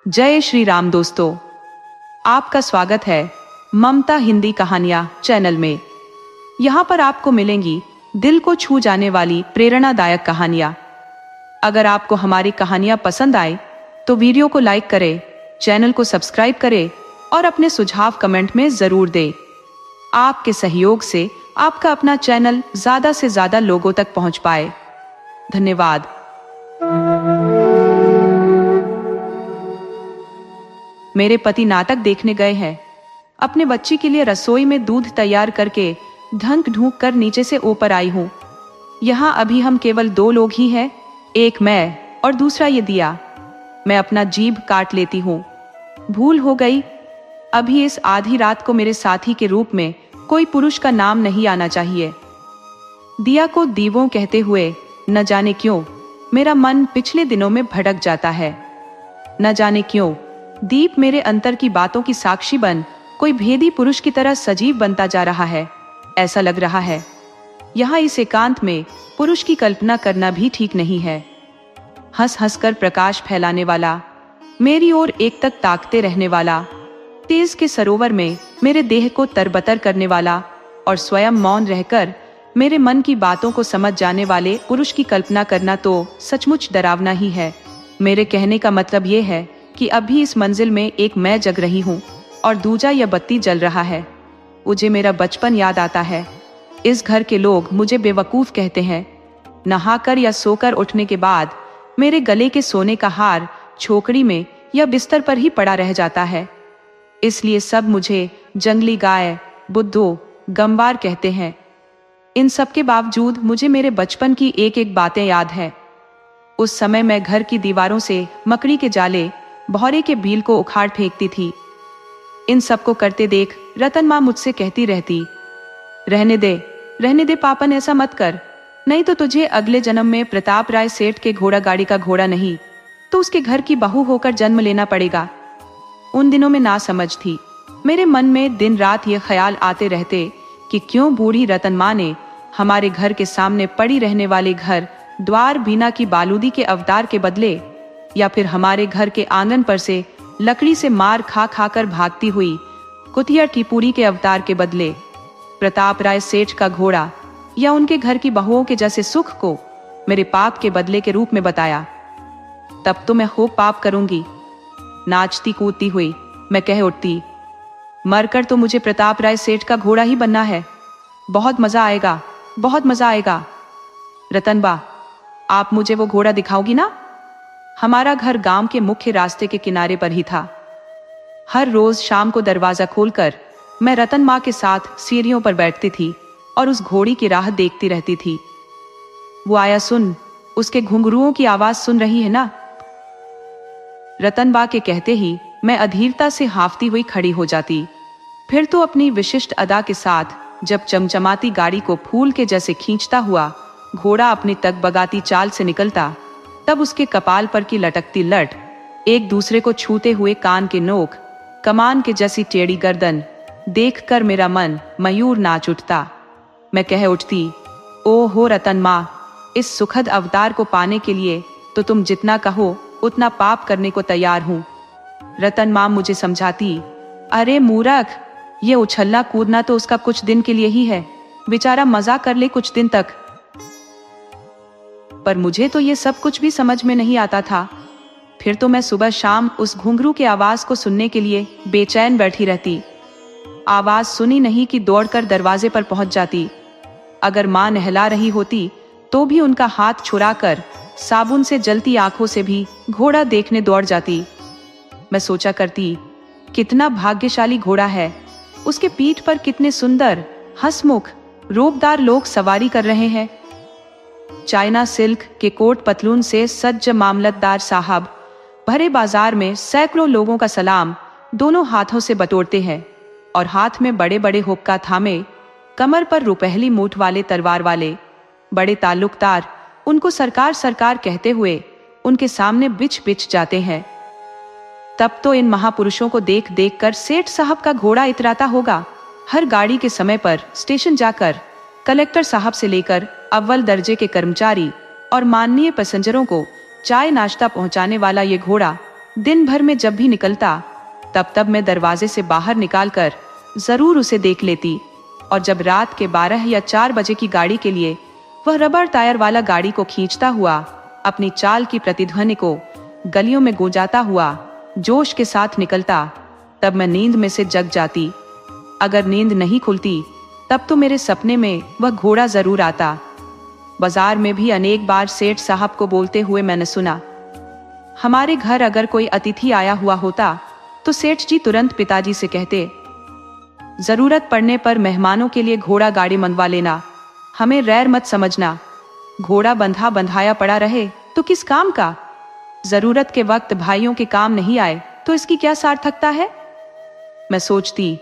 जय श्री राम दोस्तों, आपका स्वागत है ममता हिंदी कहानियां चैनल में। यहाँ पर आपको मिलेंगी दिल को छू जाने वाली प्रेरणादायक कहानियां। अगर आपको हमारी कहानियां पसंद आए तो वीडियो को लाइक करें, चैनल को सब्सक्राइब करें और अपने सुझाव कमेंट में जरूर दें। आपके सहयोग से आपका अपना चैनल ज्यादा से ज्यादा लोगों तक पहुंच पाए। धन्यवाद। मेरे पति नाटक देखने गए हैं। अपने बच्ची के लिए रसोई में दूध तैयार करके ढंक ढूंक कर नीचे से ऊपर आई हूँ। यहाँ अभी हम केवल 2 लोग ही हैं, एक मैं और दूसरा ये दिया। मैं अपना जीभ काट लेती हूँ। भूल हो गई, अभी इस आधी रात को मेरे साथी के रूप में कोई पुरुष का नाम नहीं आना चाहिए। दिया को दीवों कहते हुए न जाने क्यों मेरा मन पिछले दिनों में भटक जाता है। न जाने क्यों दीप मेरे अंतर की बातों की साक्षी बन कोई भेदी पुरुष की तरह सजीव बनता जा रहा है। ऐसा लग रहा है यहाँ इस एकांत में पुरुष की कल्पना करना भी ठीक नहीं है। हंस हंस कर प्रकाश फैलाने वाला, मेरी ओर एक तक ताकते रहने वाला, तेज के सरोवर में मेरे देह को तरबतर करने वाला और स्वयं मौन रहकर मेरे मन की बातों को समझ जाने वाले पुरुष की कल्पना करना तो सचमुच डरावना ही है। मेरे कहने का मतलब ये है कि अभी इस मंजिल में एक मैं जग रही हूँ और दूजा यह बत्ती जल रहा है। मुझे मेरा बचपन याद आता है। इस घर के लोग मुझे बेवकूफ कहते हैं। नहाकर या सोकर उठने के बाद मेरे गले के सोने का हार छोकरी में या बिस्तर पर ही पड़ा रह जाता है। इसलिए सब मुझे जंगली गाय, बुद्धू, गंवार कहते हैं। इन सब के बावजूद मुझे मेरे बचपन की एक एक बातें याद है। उस समय मैं घर की दीवारों से मकड़ी के जाले, भौरे के बील को उखाड़ फेंकती थी। इन सबको करते देख रतन माँ मुझसे कहती रहती, रहने दे पापन, ऐसा मत कर, नहीं तो तुझे अगले जन्म में प्रताप राय सेठ के घोड़ा गाड़ी का घोड़ा नहीं तो उसके घर की बहू होकर जन्म लेना पड़ेगा। उन दिनों में ना समझ थी। मेरे मन में दिन रात ये ख्याल आते रहते कि क्यों बूढ़ी रतन माँ ने हमारे घर के सामने पड़ी रहने वाले घर द्वार बीना की बालूदी के अवतार के बदले या फिर हमारे घर के आंगन पर से लकड़ी से मार खा खा कर भागती हुई कुतिया टिपूरी के अवतार के बदले प्रताप राय सेठ का घोड़ा या उनके घर की बहुओं के जैसे सुख को मेरे पाप के बदले के रूप में बताया। तब तो मैं खूब पाप करूंगी। नाचती कूदती हुई मैं कह उठती, मरकर तो मुझे प्रताप राय सेठ का घोड़ा ही बनना है। बहुत मजा आएगा, बहुत मजा आएगा। रतन बा, आप मुझे वो घोड़ा दिखाओगी ना? हमारा घर गांव के मुख्य रास्ते के किनारे पर ही था। हर रोज शाम को दरवाजा खोलकर मैं रतन माँ के साथ सीढ़ियों पर बैठती थी और उस घोड़ी की राह देखती रहती थी। वो आया सुन, उसके घुंघरुओं की आवाज सुन रही है ना? रतन बा के कहते ही मैं अधीरता से हाफती हुई खड़ी हो जाती। फिर तो अपनी विशिष्ट अदा के साथ जब चमचमाती गाड़ी को फूल के जैसे खींचता हुआ घोड़ा अपनी तगबगाती चाल से निकलता, तब उसके कपाल पर की लटकती लट, एक दूसरे को छूते हुए कान के नोक, कमान के जैसी टेढ़ी गर्दन देखकर मेरा मन मयूर नाच उठता। मैं कह उठती, ओ हो रतन माँ, इस सुखद अवतार को पाने के लिए तो तुम जितना कहो उतना पाप करने को तैयार हूं। रतन माँ मुझे समझाती, अरे मूर्ख, ये उछलना कूदना तो उसका कुछ दिन के लिए ही है, बेचारा मजा कर ले कुछ दिन तक। पर मुझे तो ये सब कुछ भी समझ में नहीं आता था। फिर तो मैं सुबह शाम उस घुंघरू के आवाज को सुनने के लिए बेचैन बैठी रहती। आवाज सुनी नहीं कि दौड़कर दरवाजे पर पहुंच जाती। अगर माँ नहला रही होती तो भी उनका हाथ छुड़ाकर साबुन से जलती आंखों से भी घोड़ा देखने दौड़ जाती। मैं सोचा करती, कितना भाग्यशाली घोड़ा है, उसके पीठ पर कितने सुंदर, हंसमुख, रूपदार लोग सवारी कर रहे हैं। चाइना सिल्क के कोट पतलून से सज्ज मामलतदार साहब भरे बाजार में सैकड़ों लोगों का सलाम दोनों हाथों से बटोरते हैं और हाथ में बड़े बड़े हुक्का थामे, कमर पर रुपहली मूठ वाले तलवार वाले बड़े ताल्लुकदार उनको सरकार सरकार कहते हुए उनके सामने बिछ बिछ जाते हैं। तब तो इन महापुरुषों को देख देख कर सेठ साहब का घोड़ा इतराता होगा। हर गाड़ी के समय पर स्टेशन जाकर कलेक्टर साहब से लेकर अव्वल दर्जे के कर्मचारी और माननीय पैसेंजरों को चाय नाश्ता पहुंचाने वाला ये घोड़ा दिन भर में जब भी निकलता तब तब मैं दरवाजे से बाहर निकालकर जरूर उसे देख लेती। और जब रात के 12 या 4 बजे की गाड़ी के लिए वह रबर टायर वाला गाड़ी को खींचता हुआ अपनी चाल की प्रतिध्वनि को गलियों में गूंजाता हुआ जोश के साथ निकलता, तब मैं नींद में से जग जाती। अगर नींद नहीं खुलती तब तो मेरे सपने में वह घोड़ा जरूर आता। बाजार में भी अनेक बार सेठ साहब को बोलते हुए मैंने सुना। हमारे घर अगर कोई अतिथि आया हुआ होता तो सेठ जी तुरंत पिताजी से कहते, जरूरत पड़ने पर मेहमानों के लिए घोड़ा गाड़ी मंगवा लेना, हमें रैर मत समझना। घोड़ा बंधा बंधाया पड़ा रहे तो किस काम का? जरूरत के वक्त भाइयों के काम नहीं आए तो इसकी क्या सार्थकता है? मैं सोचती,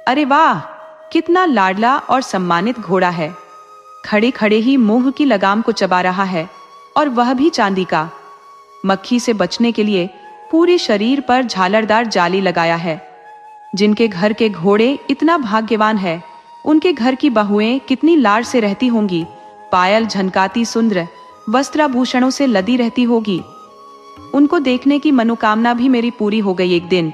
अरे वाह, कितना लाडला और सम्मानित घोड़ा है। खड़े खड़े ही मुंह की लगाम को चबा रहा है, और वह भी चांदी का। मक्खी से बचने के लिए पूरे शरीर पर झालरदार जाली लगाया है। जिनके घर के घोड़े इतना भाग्यवान है, उनके घर की बहुएं कितनी लाड़ से रहती होंगी। पायल झनकाती सुंदर वस्त्राभूषणों से लदी रहती होगी। उनको देखने की मनोकामना भी मेरी पूरी हो गई एक दिन।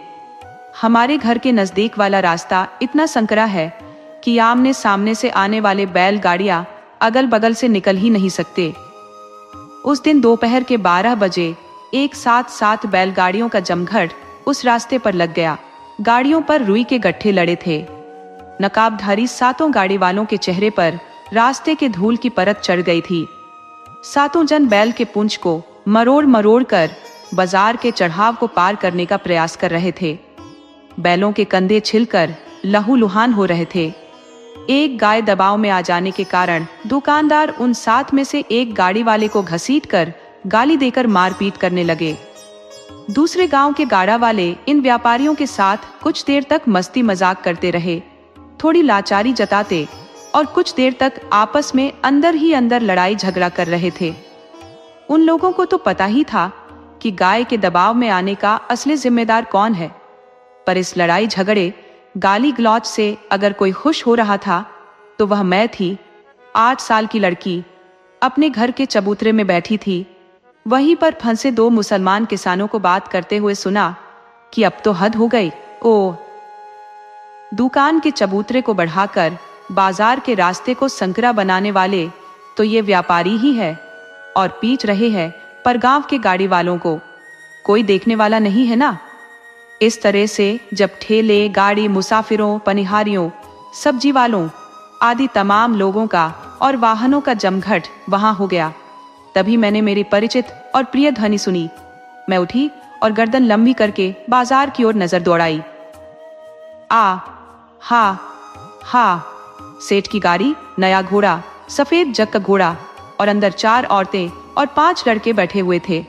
हमारे घर के नजदीक वाला रास्ता इतना संकरा है कि आमने सामने से आने वाले बैल गाड़ियां अगल बगल से निकल ही नहीं सकते। उस दिन दोपहर के 12 बजे एक साथ 7 बैलगाड़ियों का जमघट उस रास्ते पर लग गया। गाड़ियों पर रुई के गट्ठे लड़े थे। नकाबधारी 7 गाड़ी वालों के चेहरे पर रास्ते के धूल की परत चढ़ गई थी। 7 जन बैल के पुंछ को मरोड़ मरोड़ कर बाजार के चढ़ाव को पार करने का प्रयास कर रहे थे। बैलों के कंधे छिलकर लहूलुहान हो रहे थे। एक गाय दबाव में आ जाने के कारण दुकानदार उन 7 में से एक गाड़ी वाले को घसीटकर गाली देकर मारपीट करने लगे। दूसरे गांव के गाड़ा वाले इन व्यापारियों के साथ कुछ देर तक मस्ती मजाक करते रहे, थोड़ी लाचारी जताते और कुछ देर तक आपस में अंदर ही अंदर लड़ाई झगड़ा कर रहे थे। उन लोगों को तो पता ही था कि गाय के दबाव में आने का असली जिम्मेदार कौन है, पर इस लड़ाई झगड़े गाली गलौज से अगर कोई खुश हो रहा था तो वह मैं थी। 8 साल की लड़की अपने घर के चबूतरे में बैठी थी। वहीं पर फंसे 2 मुसलमान किसानों को बात करते हुए सुना कि अब तो हद हो गई। ओ, दुकान के चबूतरे को बढ़ाकर बाजार के रास्ते को संकरा बनाने वाले तो ये व्यापारी ही है, और पीट रहे हैं पर गांव के गाड़ी वालों को कोई देखने वाला नहीं है ना। इस तरह से जब ठेले, गाड़ी, मुसाफिरों, पनिहारियों, सब्जी वालों आदि तमाम लोगों का और वाहनों का जमघट वहां हो गया, तभी मैंने मेरी परिचित और प्रिय ध्वनि सुनी। मैं उठी और गर्दन लंबी करके बाजार की ओर नजर दौड़ाई। हा, सेठ की गाड़ी, नया घोड़ा, सफेद जग का घोड़ा, और अंदर 4 औरतें और 5 लड़के बैठे हुए थे।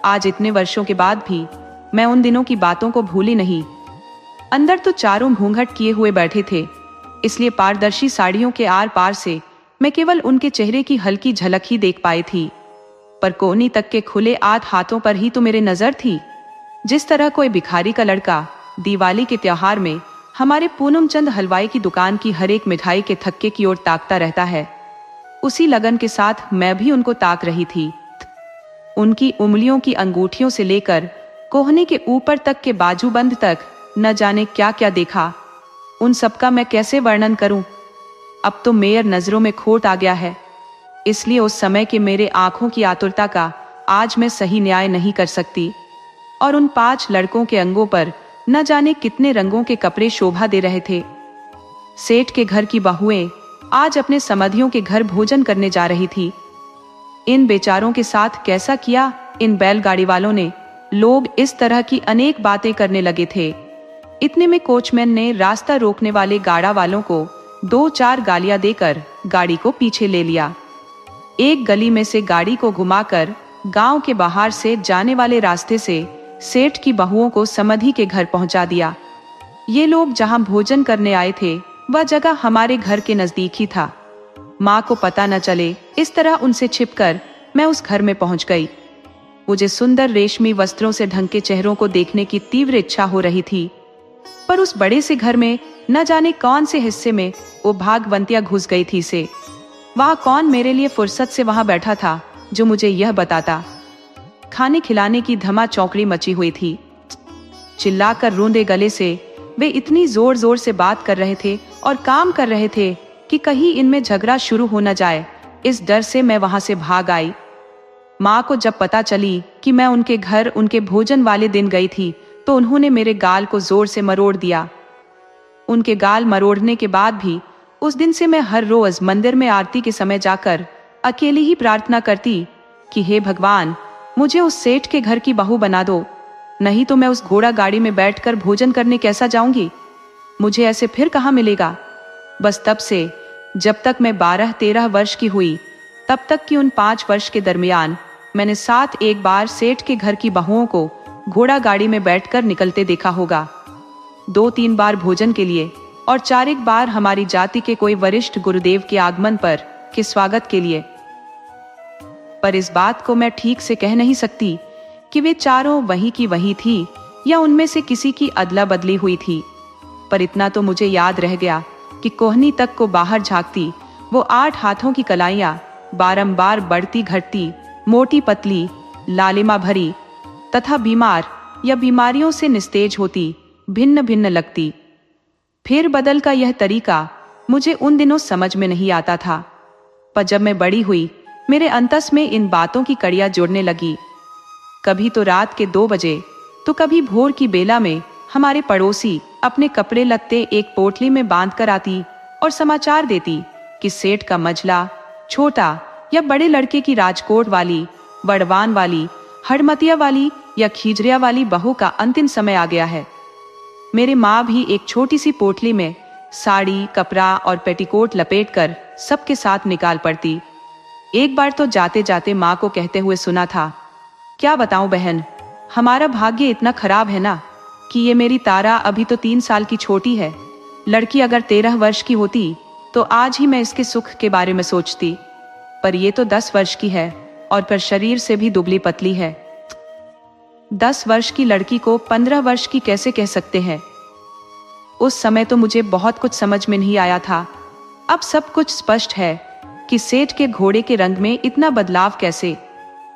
आज इतने वर्षों के बाद भी मैं उन दिनों की बातों को भूली नहीं। अंदर तो चारों घूंघट किए हुए बैठे थे, इसलिए पारदर्शी साड़ियों के आर पार से मैं केवल उनके चेहरे की हल्की झलक ही देख पाई थी, पर कोहनी तक के खुले आध हाथों पर ही तो मेरी नजर थी। जिस तरह कोई भिखारी का लड़का दिवाली के त्योहार में हमारे पूनमचंद हलवाई की दुकान की हर एक मिठाई के थक्के की ओर ताकता रहता है, उसी लगन के साथ मैं भी उनको ताक रही थी। उनकी उंगलियों की अंगूठियों से लेकर कोहनी के ऊपर तक के बाजूबंद तक न जाने क्या क्या देखा। उन सबका मैं कैसे वर्णन करूं? अब तो मेयर नजरों में खोट आ गया है, इसलिए उस समय के मेरे आंखों की आतुरता का आज मैं सही न्याय नहीं कर सकती। और उन 5 लड़कों के अंगों पर न जाने कितने रंगों के कपड़े शोभा दे रहे थे। सेठ के घर की बहुएं आज अपने समधियों के घर भोजन करने जा रही थी। इन बेचारों के साथ कैसा किया इन बैलगाड़ी वालों ने। लोग इस तरह की अनेक बातें करने लगे थे। इतने में कोचमैन ने रास्ता रोकने वाले गाड़ा वालों को 2-4 गालियां देकर गाड़ी को पीछे ले लिया। एक गली में से गाड़ी को घुमाकर गांव के बाहर से जाने वाले रास्ते से सेठ की बहुओं को समधी के घर पहुंचा दिया। ये लोग जहां भोजन करने आए थे वह जगह हमारे घर के नजदीक ही था। माँ को पता न चले, इस तरह उनसे छिपकर मैं उस घर में पहुंच गई। मुझे सुंदर रेशमी वस्त्रों से ढंके चेहरों को देखने की तीव्र इच्छा हो रही थी, पर उस बड़े से घर में न जाने कौन से हिस्से में वो भागवंतिया घुस गई थी से वहां कौन मेरे लिए फुर्सत से वहां बैठा था जो मुझे यह बताता। खाने खिलाने की धमा चौकड़ी मची हुई थी। चिल्लाकर रूंधे गले से वे इतनी जोर जोर से बात कर रहे थे और काम कर रहे थे कि कहीं इनमें झगड़ा शुरू हो न जाए। इस डर से मैं वहां से भाग आई। माँ को जब पता चली कि मैं उनके घर उनके भोजन वाले दिन गई थी तो उन्होंने मेरे गाल को जोर से मरोड़ दिया। उनके गाल मरोड़ने के बाद भी उस दिन से मैं हर रोज मंदिर में आरती के समय जाकर अकेली ही प्रार्थना करती कि हे भगवान, मुझे उस सेठ के घर की बहू बना दो, नहीं तो मैं उस घोड़ा गाड़ी में बैठकर भोजन करने कैसा जाऊंगी। मुझे ऐसे फिर कहाँ मिलेगा। बस तब से जब तक मैं 12-13 वर्ष की हुई तब तक की उन 5 वर्ष के दरमियान मैंने 7 बार सेठ के घर की बहुओं को घोड़ा गाड़ी में बैठकर निकलते देखा होगा। 2-3 बार भोजन के लिए और 4 बार हमारी जाति के कोई वरिष्ठ गुरुदेव के आगमन पर के स्वागत के लिए। पर इस बात को मैं ठीक से कह नहीं सकती कि वे चारों वहीं की वहीं थी या उनमें से किसी की अदला बदली हुई थी। पर इतना तो मुझे याद रह गया कि कोहनी तक को बाहर झांकती वो 8 हाथों की कलाइयां बारंबार बढ़ती घटती, मोटी पतली, लालिमा भरी तथा बीमार या बीमारियों से निस्तेज होती भिन्न भिन्न लगती। फिर बदल का यह तरीका मुझे उन दिनों समझ में नहीं आता था, पर जब मैं बड़ी हुई मेरे अंतस में इन बातों की कड़ियां जुड़ने लगी। कभी तो रात के 2 बजे तो कभी भोर की बेला में हमारे पड़ोसी अपने कपड़े लत्ते एक पोटली में बांध कर आती और समाचार देती कि सेठ का मझला, छोटा या बड़े लड़के की राजकोट वाली, बड़वान वाली, हड़मतिया वाली या खीजरिया वाली बहू का अंतिम समय आ गया है। मेरी माँ भी एक छोटी सी पोटली में साड़ी, कपड़ा और पेटीकोट लपेटकर सबके साथ निकाल पड़ती। एक बार तो जाते जाते माँ को कहते हुए सुना था, क्या बताऊं बहन, हमारा भाग्य इतना खराब है ना कि ये मेरी तारा अभी तो 3 साल की छोटी है। लड़की अगर 13 वर्ष की होती तो आज ही मैं इसके सुख के बारे में सोचती, पर ये तो 10 वर्ष की है और पर शरीर से भी दुबली पतली है। 10 वर्ष की लड़की को 15 वर्ष की कैसे कह सकते हैं। उस समय तो मुझे बहुत कुछ समझ में नहीं आया था। अब सब कुछ स्पष्ट है कि सेठ के घोड़े के रंग में इतना बदलाव कैसे,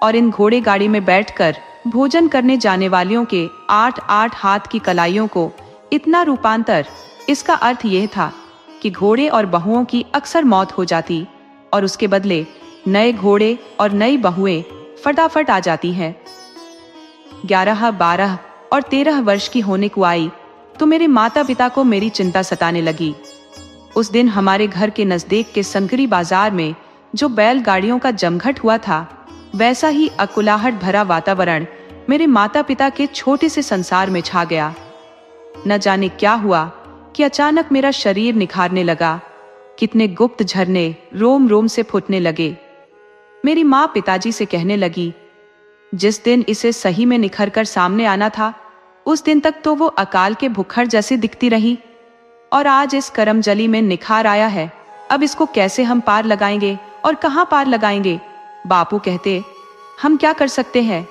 और इन घोड़े गाड़ी में बैठकर भोजन करने जाने वालियों के 8-8 हाथ की कलाइयों को इतना रूपांतर। इसका अर्थ यह था कि घोड़े और बहुओं की अक्सर मौत हो जाती और उसके बदले नए घोड़े और नई बहुएं फटाफट आ जाती हैं। 11, 12 और 13 वर्ष की होने को आई तो मेरे माता पिता को मेरी चिंता सताने लगी। उस दिन हमारे घर के नजदीक के संकरी बाजार में जो बैलगाड़ियों का जमघट हुआ था, वैसा ही अकुलाहट भरा वातावरण मेरे माता पिता के छोटे से संसार में छा गया। न जाने क्या हुआ कि अचानक मेरा शरीर निखारने लगा, कितने गुप्त झरने रोम रोम से फूटने लगे। मेरी माँ पिताजी से कहने लगी, जिस दिन इसे सही में निखर कर सामने आना था उस दिन तक तो वो अकाल के भुक्खड़ जैसी दिखती रही, और आज इस करमजली में निखार आया है। अब इसको कैसे हम पार लगाएंगे और कहाँ पार लगाएंगे। बापू कहते, हम क्या कर सकते हैं,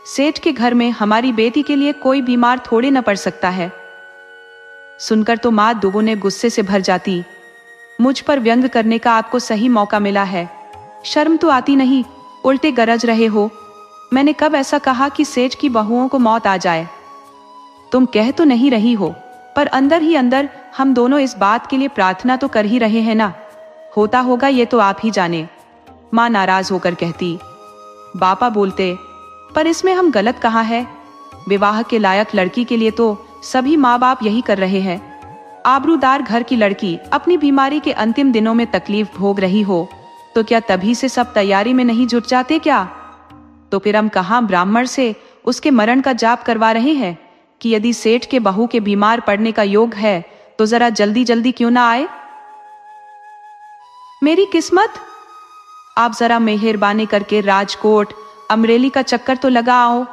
सेठ के घर में हमारी बेटी के लिए कोई बीमार थोड़े न पड़ सकता है। सुनकर तो माँ दुगुने गुस्से से भर जाती। मुझ पर व्यंग करने का आपको सही मौका मिला है, शर्म तो आती नहीं, उल्टे गरज रहे हो। मैंने कब ऐसा कहा कि सेठ की बहुओं को मौत आ जाए। तुम कह तो नहीं रही हो, पर अंदर ही अंदर हम दोनों इस बात के लिए प्रार्थना तो कर ही रहे हैं ना। होता होगा ये तो आप ही जाने। माँ नाराज होकर कहती। बापा बोलते, पर इसमें हम गलत कहाँ है। विवाह के लायक लड़की के लिए तो सभी माँ बाप यही कर रहे हैं। आबरूदार घर की लड़की अपनी बीमारी के अंतिम दिनों में तकलीफ भोग रही हो तो क्या तभी से सब तैयारी में नहीं जुट जाते क्या। तो फिर हम कहाँ ब्राह्मण से उसके मरण का जाप करवा रहे हैं कि यदि सेठ के बहू के बीमार पड़ने का योग है तो जरा जल्दी जल्दी क्यों ना आए। मेरी किस्मत, आप जरा मेहरबानी करके राजकोट अमरेली का चक्कर तो लगा आओ।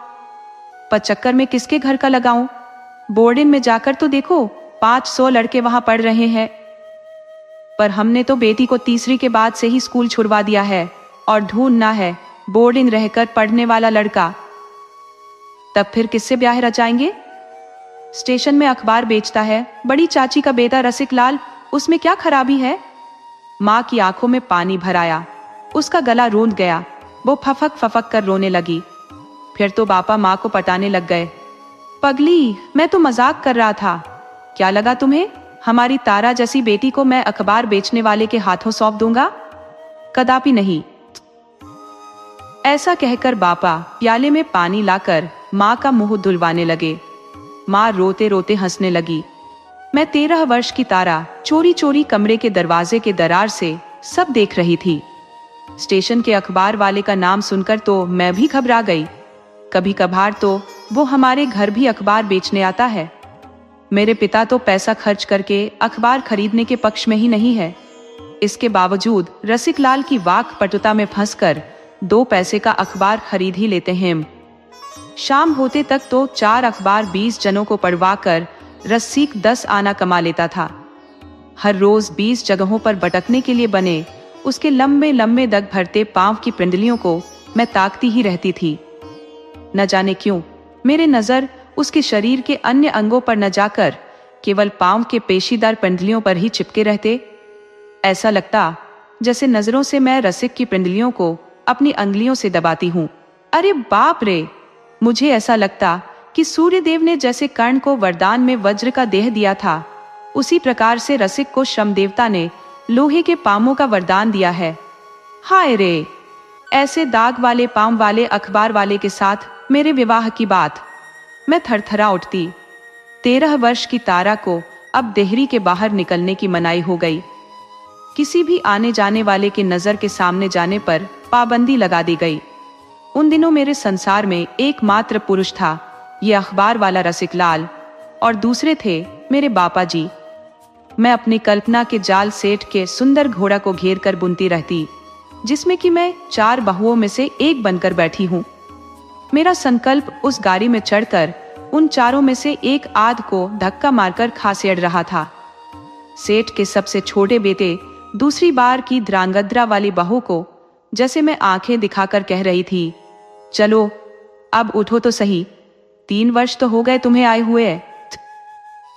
पर चक्कर में किसके घर का लगाऊं, बोर्डिंग में जाकर तो देखो, 500 लड़के वहां पढ़ रहे हैं। पर हमने तो बेटी को तीसरी के बाद से ही स्कूल छुड़वा दिया है और ढूंढना है बोर्डिंग रहकर पढ़ने वाला लड़का। तब फिर किससे ब्याह रचाएंगे। स्टेशन में अखबार बेचता है बड़ी चाची का बेटा रसिक लाल, उसमें क्या खराबी है। माँ की आंखों में पानी भर आया, उसका गला रूंध गया, वो फफक फफक कर रोने लगी। फिर तो बापा माँ को पटाने लग गए। पगली, मैं तो मजाक कर रहा था। क्या लगा तुम्हें हमारी तारा जैसी बेटी को मैं अखबार बेचने वाले के हाथों सौंप दूंगा? कदापि नहीं। ऐसा कहकर बापा प्याले में पानी लाकर माँ का मुंह धुलवाने लगे। माँ रोते रोते हंसने लगी। मैं 13 वर्ष की तारा चोरी चोरी कमरे के दरवाजे के दरार से सब देख रही थी। स्टेशन के अखबार वाले का नाम सुनकर तो मैं भी घबरा गई। कभी कभार तो वो हमारे घर भी अखबार बेचने आता है। मेरे पिता तो पैसा खर्च करके अखबार खरीदने के पक्ष में ही नहीं है। इसके बावजूद रसिक लाल की वाक पटुता में फंसकर 2 पैसे का अखबार खरीद ही लेते हैं। शाम होते तक तो 4 अखबार 20 जनों को पढ़वा कर रसिक 10 आना कमा लेता था। हर रोज 20 जगहों पर भटकने के लिए बने उसके लंबे लंबे दग भरते पांव की पिंडलियों को मैं ताकती ही रहती थी। न जाने क्यों मेरे नजर उसके शरीर के अन्य अंगों पर न जाकर केवल पांव के पेशीदार पिंडलियों पर ही चिपके रहते। ऐसा लगता जैसे नजरों से मैं रसिक की पिंडलियों को अपनी अंगुलियों से दबाती हूँ। अरे बाप रे! मुझे ऐसा लगता कि सूर्यदेव ने जैसे कर्ण को वरदान में वज्र का देह दिया था, उसी प्रकार से रसिक को श्रम देवता ने लोहे के पांवों का वरदान दिया है। हाय रे! ऐसे दाग वाले पांव वाले अखबार वाले के साथ मेरे विवाह की बात। मैं थरथरा उठती। 13 वर्ष की तारा को अब देहरी के बाहर निकलने की मनाही हो गई। किसी भी आने जाने वाले के नजर के सामने जाने पर पाबंदी लगा दी गई। उन दिनों मेरे संसार में एकमात्र पुरुष था ये अखबार वाला रसिक लाल, और दूसरे थे मेरे बापा जी। मैं अपनी कल्पना के जाल सेठ के सुंदर घोड़ा को घेर कर बुनती रहती, जिसमें कि मैं 4 बहुओं में से एक बनकर बैठी हूँ। मेरा संकल्प उस गाड़ी में चढ़कर उन 4 में से एक आध को धक्का मारकर खासेड़ रहा था। सेठ के सबसे छोटे बेटे दूसरी बार की ध्रांगध्रा वाली बहू को जैसे मैं आंखें दिखाकर कह रही थी, चलो अब उठो तो सही, 3 वर्ष तो हो गए तुम्हें आए हुए।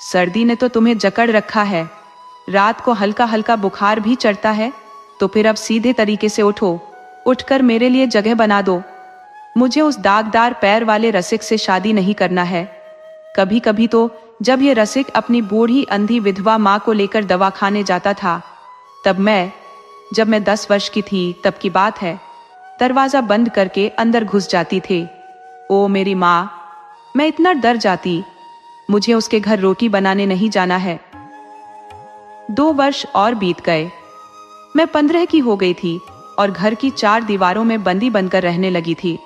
सर्दी ने तो तुम्हें जकड़ रखा है, रात को हल्का हल्का बुखार भी चढ़ता है, तो फिर अब सीधे तरीके से उठो, उठकर मेरे लिए जगह बना दो। मुझे उस दागदार पैर वाले रसिक से शादी नहीं करना है। कभी कभी तो जब ये रसिक अपनी बूढ़ी अंधी विधवा माँ को लेकर दवा खाने जाता था, जब मैं 10 वर्ष की थी तब की बात है, दरवाजा बंद करके अंदर घुस जाती थी। ओ मेरी माँ, मैं इतना डर जाती। मुझे उसके घर रोटी बनाने नहीं जाना है। 2 वर्ष और बीत गए। मैं 15 की हो गई थी और घर की 4 दीवारों में बंदी बनकर रहने लगी थी।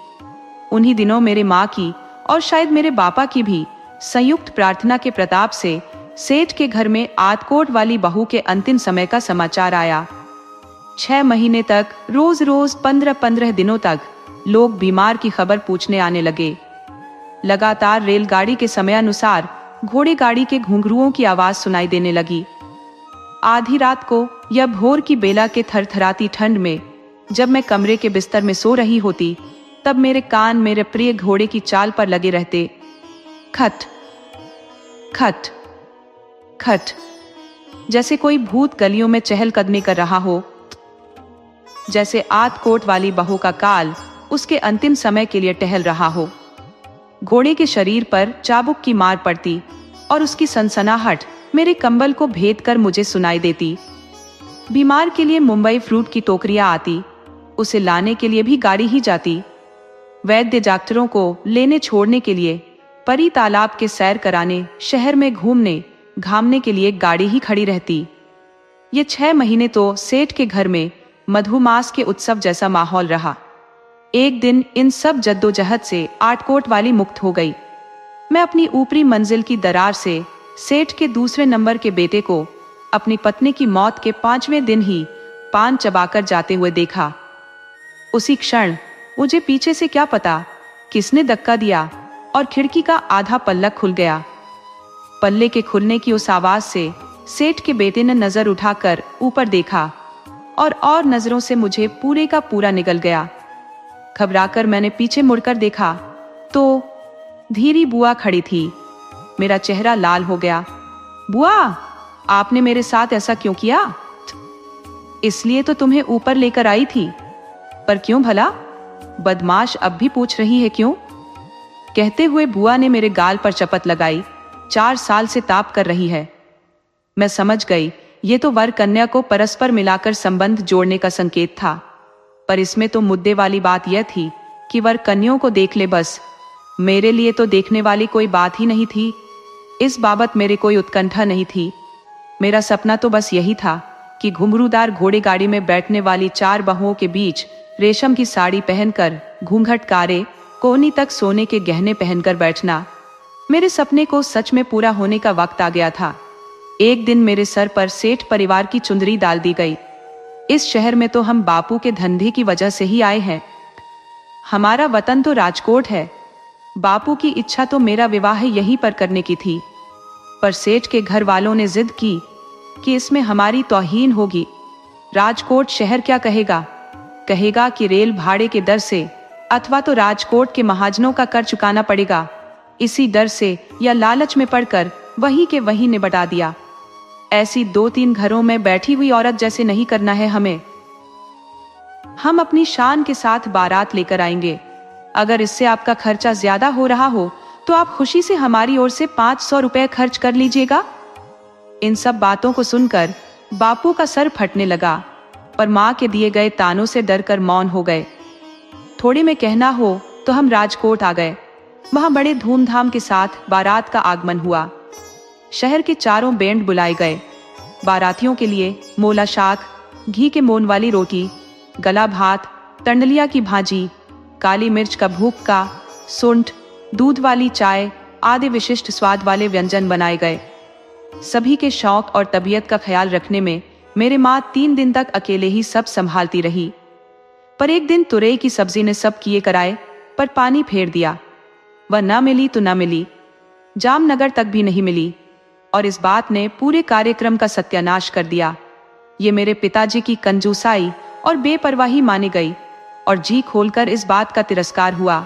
उन्हीं दिनों मेरे माँ की और शायद मेरे बापा की भी संयुक्त प्रार्थना के प्रताप से सेठ के घर में आदकोट वाली बहू के अंतिम समय का समाचार आया। 6 महीने तक रोज रोज 15-15 दिनों तक लोग बीमार की खबर पूछने आने लगे। लगातार रेलगाड़ी के समयानुसार घोड़े गाड़ी के घुंघरुओं की आवाज सुनाई देने लगी। आधी रात को या भोर की बेला के थरथराती ठंड में जब मैं कमरे के बिस्तर में सो रही होती, तब मेरे कान मेरे प्रिय घोड़े की चाल पर लगे रहते। खट खट खट, जैसे कोई भूत गलियों में चहलकदमी कर रहा हो, जैसे आदकोट वाली बहू का काल उसके अंतिम समय के लिए टहल रहा हो। घोड़े के शरीर पर चाबुक की मार पड़ती और उसकी सनसनाहट मेरे कंबल को भेद कर मुझे सुनाई देती। बीमार के लिए मुंबई फ्रूट की टोकरियां आती, उसे लाने के लिए भी गाड़ी ही जाती। वैद्य डॉक्टरों को लेने छोड़ने के लिए, परी तालाब के सैर कराने, शहर में घूमने घामने के लिए गाड़ी ही खड़ी रहती। ये 6 महीने तो सेठ के घर में मधुमास के उत्सव जैसा माहौल रहा। एक दिन इन सब जद्दोजहद से आटकोट वाली मुक्त हो गई। मैं अपनी ऊपरी मंजिल की दरार से सेठ के दूसरे नंबर के बेटे को अपनी पत्नी की मौत के 5वें दिन ही पान चबाकर जाते हुए देखा। उसी क्षण मुझे पीछे से क्या पता किसने धक्का दिया और खिड़की का आधा पल्ला खुल गया। पल्ले के खुलने की उस आवाज से सेठ के बेटे ने नजर उठाकर ऊपर देखा और नजरों से मुझे पूरे का पूरा निगल गया। घबराकर मैंने पीछे मुड़कर देखा तो धीरी बुआ खड़ी थी। मेरा चेहरा लाल हो गया। बुआ, आपने मेरे साथ ऐसा क्यों किया? इसलिए तो तुम्हें ऊपर लेकर आई थी। पर क्यों भला? बदमाश अब भी पूछ रही है क्यों? कहते हुए बुआ ने मेरे गाल पर चपत लगाई। 4 साल से ताप कर रही है। मैं समझ गई, ये तो वर कन्या को परस्पर मिलाकर संबंध जोड़ने का संकेत था। पर इसमें तो मुद्दे वाली बात यह थी कि वर कन्याओं को देख ले बस। मेरे लिए तो देखने वाली कोई बात ही नहीं थी। इस बाबत मेरे कोई उत्कंठा नहीं थी। मेरा सपना तो बस यही था कि घुंघरूदार घोड़े गाड़ी में बैठने वाली 4 बहुओं के बीच रेशम की साड़ी पहनकर, घूंघट कारे, कोहनी तक सोने के गहने पहनकर बैठना। मेरे सपने को सच में पूरा होने का वक्त आ गया था। एक दिन मेरे सर पर सेठ परिवार की चुंदरी डाल दी गई। इस शहर में तो हम बापू के धंधे की वजह से ही आए हैं। हमारा वतन तो राजकोट है। बापू की इच्छा तो मेरा विवाह यहीं पर करने की थी, पर सेठ के घर वालों ने जिद की कि इसमें हमारी तौहीन होगी। राजकोट शहर क्या कहेगा? कहेगा कि रेल भाड़े के दर से अथवा तो राजकोट के महाजनों का कर चुकाना पड़ेगा। इसी डर से या लालच में पड़कर वहीं के वहीं निपटा दिया। ऐसी 2-3 घरों में बैठी हुई औरत जैसे नहीं करना है हमें। हम अपनी शान के साथ बारात लेकर आएंगे। अगर इससे आपका खर्चा ज्यादा हो रहा हो तो आप खुशी से हमारी ओर से 500 रुपए खर्च कर लीजिएगा। इन सब बातों को सुनकर बापू का सर फटने लगा, पर माँ के दिए गए तानों से डरकर मौन हो गए। थोड़े में कहना हो तो हम राजकोट आ गए। वहां बड़े धूमधाम के साथ बारात का आगमन हुआ। शहर के चारों बैंड बुलाए गए। बारातियों के लिए मोला शाक, घी के मोन वाली रोटी, गला भात, टंडलिया की भाजी, काली मिर्च का भूक्का, सुंठ, दूध वाली चाय आदि विशिष्ट स्वाद वाले व्यंजन बनाए गए। सभी के शौक और तबीयत का ख्याल रखने में मेरे माँ 3 दिन तक अकेले ही सब संभालती रही। पर एक दिन तुरई की सब्जी ने सब किए कराए पर पानी फेर दिया। वह न मिली तो न मिली, जामनगर तक भी नहीं मिली, और इस बात ने पूरे कार्यक्रम का सत्यानाश कर दिया। ये मेरे पिताजी की कंजूसाई और बेपरवाही मानी गई और जी खोलकर इस बात का तिरस्कार हुआ।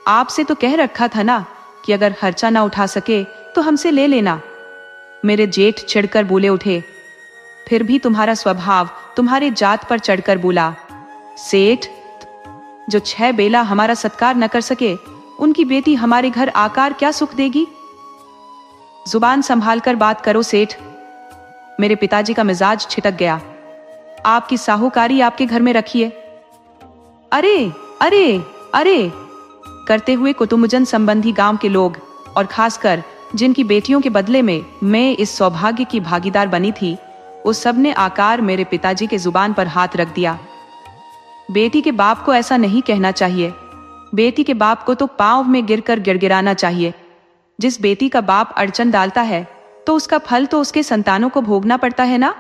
आपसे तो कह रखा था ना कि अगर खर्चा ना उठा सके तो हमसे ले लेना। मेरे जेठ चिढ़कर बोले उठे। फिर भी तुम्हारा स्वभाव तुम्हारे जात पर चढ़कर बोला, सेठ, जो 6 बेला हमारा सत्कार न कर सके उनकी बेटी हमारे घर आकर क्या सुख देगी? जुबान संभाल कर बात करो सेठ। मेरे पिताजी का मिजाज छिटक गया। आपकी साहूकारी आपके घर में रखिए। अरे अरे अरे करते हुए कुटुंबजन संबंधी गांव के लोग और खासकर जिनकी बेटियों के बदले में मैं इस सौभाग्य की भागीदार बनी थी, उस सब ने आकार मेरे पिताजी के जुबान पर हाथ रख दिया। बेटी के बाप को ऐसा नहीं कहना चाहिए। बेटी के बाप को तो पांव में गिरकर गिड़गिड़ाना चाहिए। जिस बेटी का बाप अड़चन डालता है तो उसका फल तो उसके संतानों को भोगना पड़ता है ना।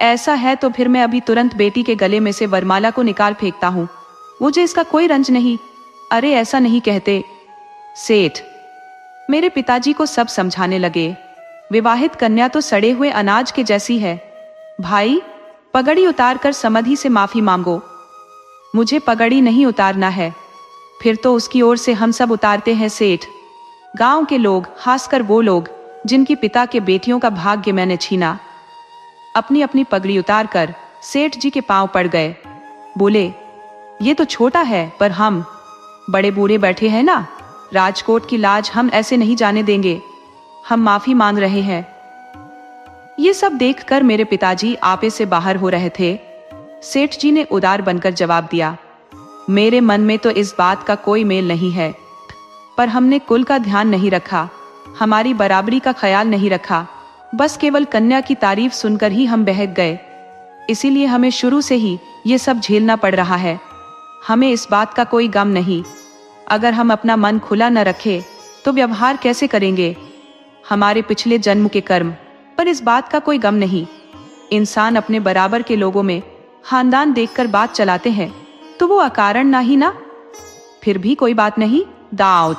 ऐसा है तो फिर मैं अभी तुरंत बेटी के गले में से वरमाला को निकाल फेंकता हूँ। मुझे इसका कोई रंज नहीं। अरे ऐसा नहीं कहते सेठ। मेरे पिताजी को सब समझाने लगे। विवाहित कन्या तो सड़े हुए अनाज के जैसी है। भाई, पगड़ी उतार कर समधि से माफी मांगो। मुझे पगड़ी नहीं उतारना है। फिर तो उसकी ओर से हम सब उतारते हैं सेठ। गांव के लोग, खासकर वो लोग जिनकी पिता के बेटियों का भाग्य मैंने छीना, अपनी अपनी पगड़ी उतार कर सेठ जी के पांव पड़ गए। बोले, ये तो छोटा है पर हम बड़े बूढ़े बैठे हैं ना, राजकोट की लाज हम ऐसे नहीं जाने देंगे। हम माफी मांग रहे हैं। ये सब देखकर मेरे पिताजी आपे से बाहर हो रहे थे। सेठ जी ने उदार बनकर जवाब दिया, मेरे मन में तो इस बात का कोई मेल नहीं है, पर हमने कुल का ध्यान नहीं रखा, हमारी बराबरी का ख्याल नहीं रखा। बस केवल कन्या की तारीफ सुनकर ही हम बहक गए। इसीलिए हमें शुरू से ही ये सब झेलना पड़ रहा है। हमें इस बात का कोई गम नहीं। अगर हम अपना मन खुला न रखें तो व्यवहार कैसे करेंगे? हमारे पिछले जन्म के कर्म, पर इस बात का कोई गम नहीं। इंसान अपने बराबर के लोगों में खानदान देखकर बात चलाते हैं तो वो अकारण ना ही ना। फिर भी कोई बात नहीं। दाऊद।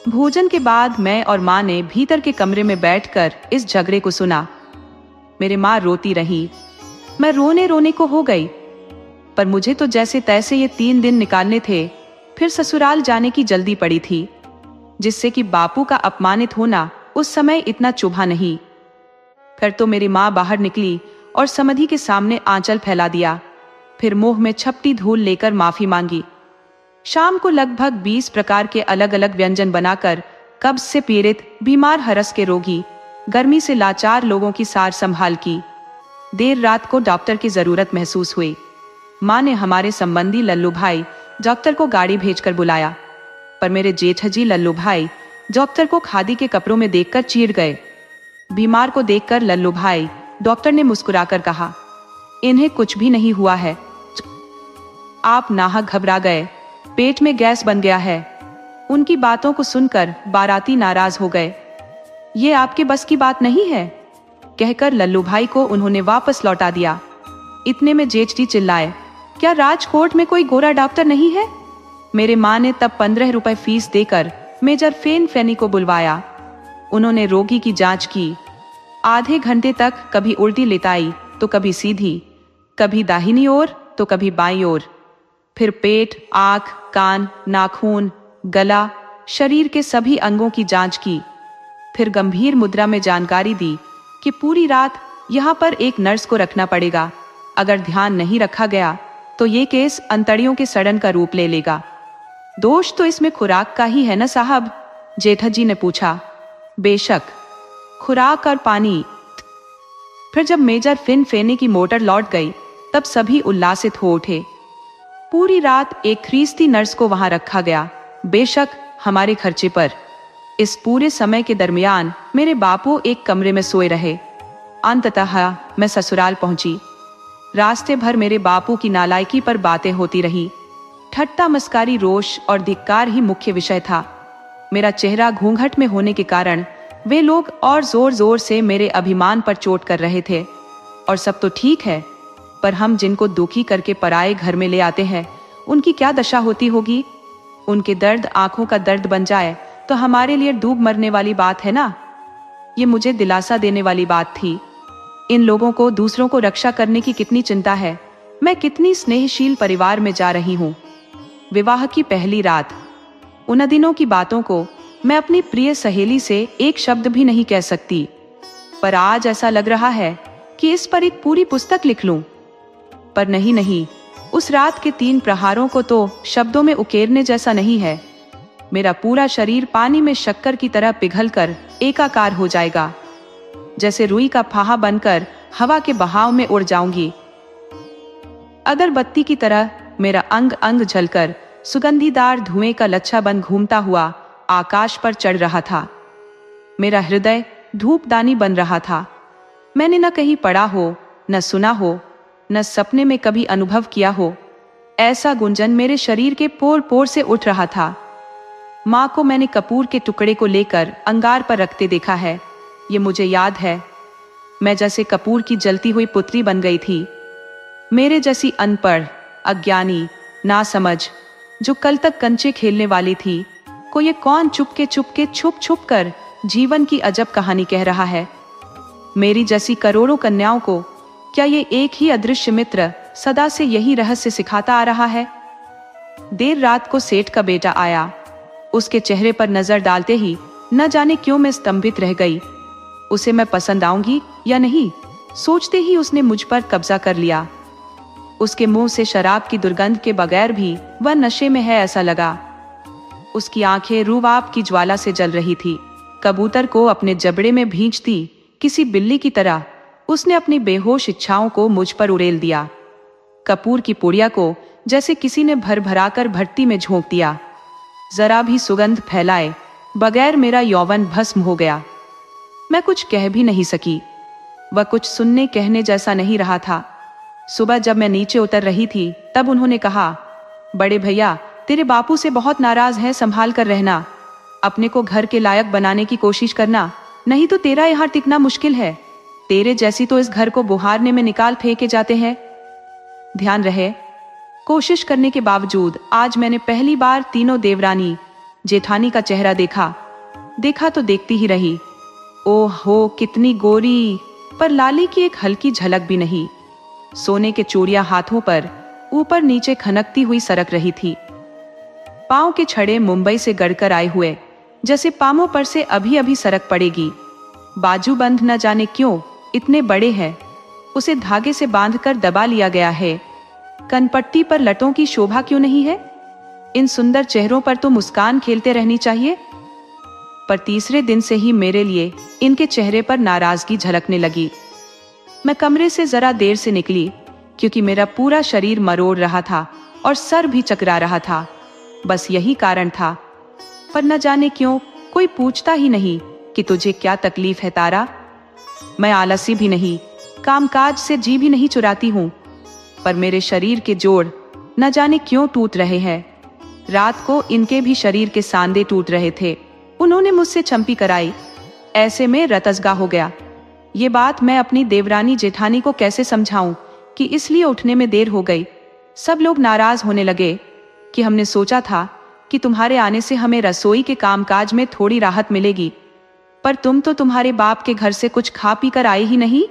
भोजन के बाद मैं और माँ ने भीतर के कमरे में बैठकर इस झगड़े को सुना। मेरे माँ रोती रही। मैं रोने रोने को हो गई। पर मुझे तो जैसे तैसे ये 3 दिन निकालने थे, फिर ससुराल जाने की जल्दी पड़ी थी, जिससे कि बापू का अपमानित होना उस समय इतना चुभा नहीं। फिर तो मेरी माँ बाहर निकली और समधि के सामने आंचल फैला दिया। फिर मुंह में छपटी धूल लेकर माफी मांगी। शाम को लगभग 20 प्रकार के अलग अलग व्यंजन बनाकर कब्ज से पीड़ित, बीमार, हरस के रोगी, गर्मी से लाचार लोगों की सार संभाल की। देर रात को डॉक्टर की जरूरत महसूस हुई। माँ ने हमारे संबंधी लल्लू भाई डॉक्टर को गाड़ी भेजकर बुलाया, पर मेरे जेठजी लल्लू भाई डॉक्टर को खादी के कपड़ों में देखकर चीर गए। बीमार को देखकर लल्लू भाई डॉक्टर ने मुस्कुराकर कहा, इन्हें कुछ भी नहीं हुआ है। आप नाहक घबरा गए, पेट में गैस बन गया है। उनकी बातों को सुनकर बाराती नाराज हो गए। ये आपके बस की बात नहीं है, कहकर लल्लू भाई को उन्होंने वापस लौटा दिया। इतने में जेठजी चिल्लाए, क्या राजकोट में कोई गोरा डॉक्टर नहीं है? मेरे माँ ने तब 15 रुपए फीस देकर मेजर फेन फैनी को बुलवाया। उन्होंने रोगी की जांच की। आधे घंटे तक कभी उल्टी लेटाई तो कभी सीधी, कभी दाहिनी ओर तो कभी बाईं ओर। फिर पेट, आंख, कान, नाखून, गला, शरीर के सभी अंगों की जांच की। फिर गंभीर मुद्रा में जानकारी दी कि पूरी रात यहाँ पर एक नर्स को रखना पड़ेगा। अगर ध्यान नहीं रखा गया तो ये केस अंतड़ियों के सड़न का रूप ले लेगा। दोष तो इसमें खुराक का ही है ना साहब? जेठाजी ने पूछा। बेशक, खुराक और पानी। फिर जब मेजर फिन फेने की मोटर लौट गई तब सभी उल्लासित हो उठे। पूरी रात एक ख्रीस्ती नर्स को वहां रखा गया, बेशक हमारे खर्चे पर। इस पूरे समय के दरमियान मेरे बापू एक कमरे में सोए रहे। अंततः मैं ससुराल पहुंची। रास्ते भर मेरे बापू की नालायकी पर बातें होती रही। ठट्टा मस्कारी, रोष और धिक्कार ही मुख्य विषय था। मेरा चेहरा घूंघट में होने के कारण वे लोग और जोर जोर से मेरे अभिमान पर चोट कर रहे थे। और सब तो ठीक है, पर हम जिनको दुखी करके पराए घर में ले आते हैं, उनकी क्या दशा होती होगी? उनके दर्द आंखों का दर्द बन जाए तो हमारे लिए डूब मरने वाली बात है ना। ये मुझे दिलासा देने वाली बात थी। इन लोगों को दूसरों को रक्षा करने की कितनी चिंता है। मैं कितनी स्नेहशील परिवार में जा रही हूँ। विवाह की पहली रात। उन दिनों की बातों को मैं अपनी प्रिय सहेली से एक शब्द भी नहीं कह सकती, पर आज ऐसा लग रहा है कि इस पर एक पूरी पुस्तक लिख लूं। पर नहीं, उस रात के 3 प्रहारों को तो शब्दों में उकेरने जैसा नहीं है। मेरा पूरा शरीर पानी में शक्कर की तरह पिघलकर एकाकार हो जाएगा, जैसे रुई का फाहा बनकर हवा के बहाव में उड़ जाऊंगी। अगरबत्ती की तरह मेरा अंग अंग जलकर सुगंधीदार धुएं का लच्छा बन घूमता हुआ आकाश पर चढ़ रहा था। मेरा हृदय धूपदानी बन रहा था। मैंने न कहीं पढ़ा हो, न सुना हो, न सपने में कभी अनुभव किया हो। ऐसा गुंजन मेरे शरीर के पोर पोर से उठ रहा था। माँ को मैंने कपूर के टुकड़े को लेकर अंगार पर रखते देखा है। ये मुझे याद है। मैं जैसे कपूर की जलती हुई पुतली बन गई थी। मेरे जैसी अनपढ़, अज्ञानी, नासमझ, जो कल तक कंचे खेलने वाली थी, को ये कौन चुपके छुप छुप कर जीवन की अजब कहानी कह रहा है। मेरी जैसी करोड़ों कन्याओं को क्या ये एक ही अदृश्य मित्र सदा से यही रहस्य सिखाता आ रहा है? देर रात को सेठ का बेटा आया। उसके चेहरे पर नजर डालते ही न जाने क्यों मैं स्तंभित रह गई। उसे मैं पसंद आऊंगी या नहीं, सोचते ही उसने मुझ पर कब्जा कर लिया। उसके मुंह से शराब की दुर्गंध के बगैर भी वह नशे में है ऐसा लगा। उसकी आंखें रूवाब की ज्वाला से जल रही थी। कबूतर को अपने जबड़े में भींचती किसी बिल्ली की तरह उसने अपनी बेहोश इच्छाओं को मुझ पर उड़ेल दिया। कपूर की पुड़िया को जैसे किसी ने भर भराकर भट्टी में झोंक दिया। जरा भी सुगंध फैलाए बगैर मेरा यौवन भस्म हो गया। मैं कुछ कह भी नहीं सकी। वह कुछ सुनने कहने जैसा नहीं रहा था। सुबह जब मैं नीचे उतर रही थी तब उन्होंने कहा, बड़े भैया तेरे बापू से बहुत नाराज है, संभाल कर रहना। अपने को घर के लायक बनाने की कोशिश करना, नहीं तो तेरा यहाँ टिकना मुश्किल है। तेरे जैसी तो इस घर को बुहारने में निकाल फेंके जाते हैं। ध्यान रहे, कोशिश करने के बावजूद आज मैंने पहली बार तीनों देवरानी जेठानी का चेहरा देखा तो देखती ही रही। ओहो कितनी गोरी, पर लाली की एक हल्की झलक भी नहीं। सोने के चूड़ियां हाथों पर ऊपर नीचे खनकती हुई सरक रही थी। पांव के छड़े मुंबई से गड़कर आए हुए, जैसे पामों पर से अभी अभी सरक पड़ेगी। बाजूबंद न जाने क्यों इतने बड़े हैं, उसे धागे से बांधकर दबा लिया गया है। कनपट्टी पर लटों की शोभा क्यों नहीं है? इन सुंदर चेहरों पर तो मुस्कान खेलते रहनी चाहिए। पर तीसरे दिन से ही मेरे लिए इनके चेहरे पर नाराजगी झलकने लगी। मैं कमरे से जरा देर से निकली क्योंकि मेरा पूरा शरीर मरोड़ रहा था और सर भी चकरा रहा था। बस यही कारण था। पर न जाने क्यों कोई पूछता ही नहीं कि तुझे क्या तकलीफ है तारा। मैं आलसी भी नहीं, कामकाज से जी भी नहीं चुराती हूँ, पर मेरे शरीर के जोड़ न जाने क्यों टूट रहे हैं। रात को इनके भी शरीर के सांधे टूट रहे थे। उन्होंने मुझसे चंपी कराई। ऐसे में रतसगा हो गया। ये बात मैं अपनी देवरानी जेठानी को कैसे समझाऊं कि इसलिए उठने में देर हो गई। सब लोग नाराज होने लगे कि हमने सोचा था कि तुम्हारे आने से हमें रसोई के कामकाज में थोड़ी राहत मिलेगी, पर तुम तो तुम्हारे बाप के घर से कुछ खा पी कर आए ही नहीं।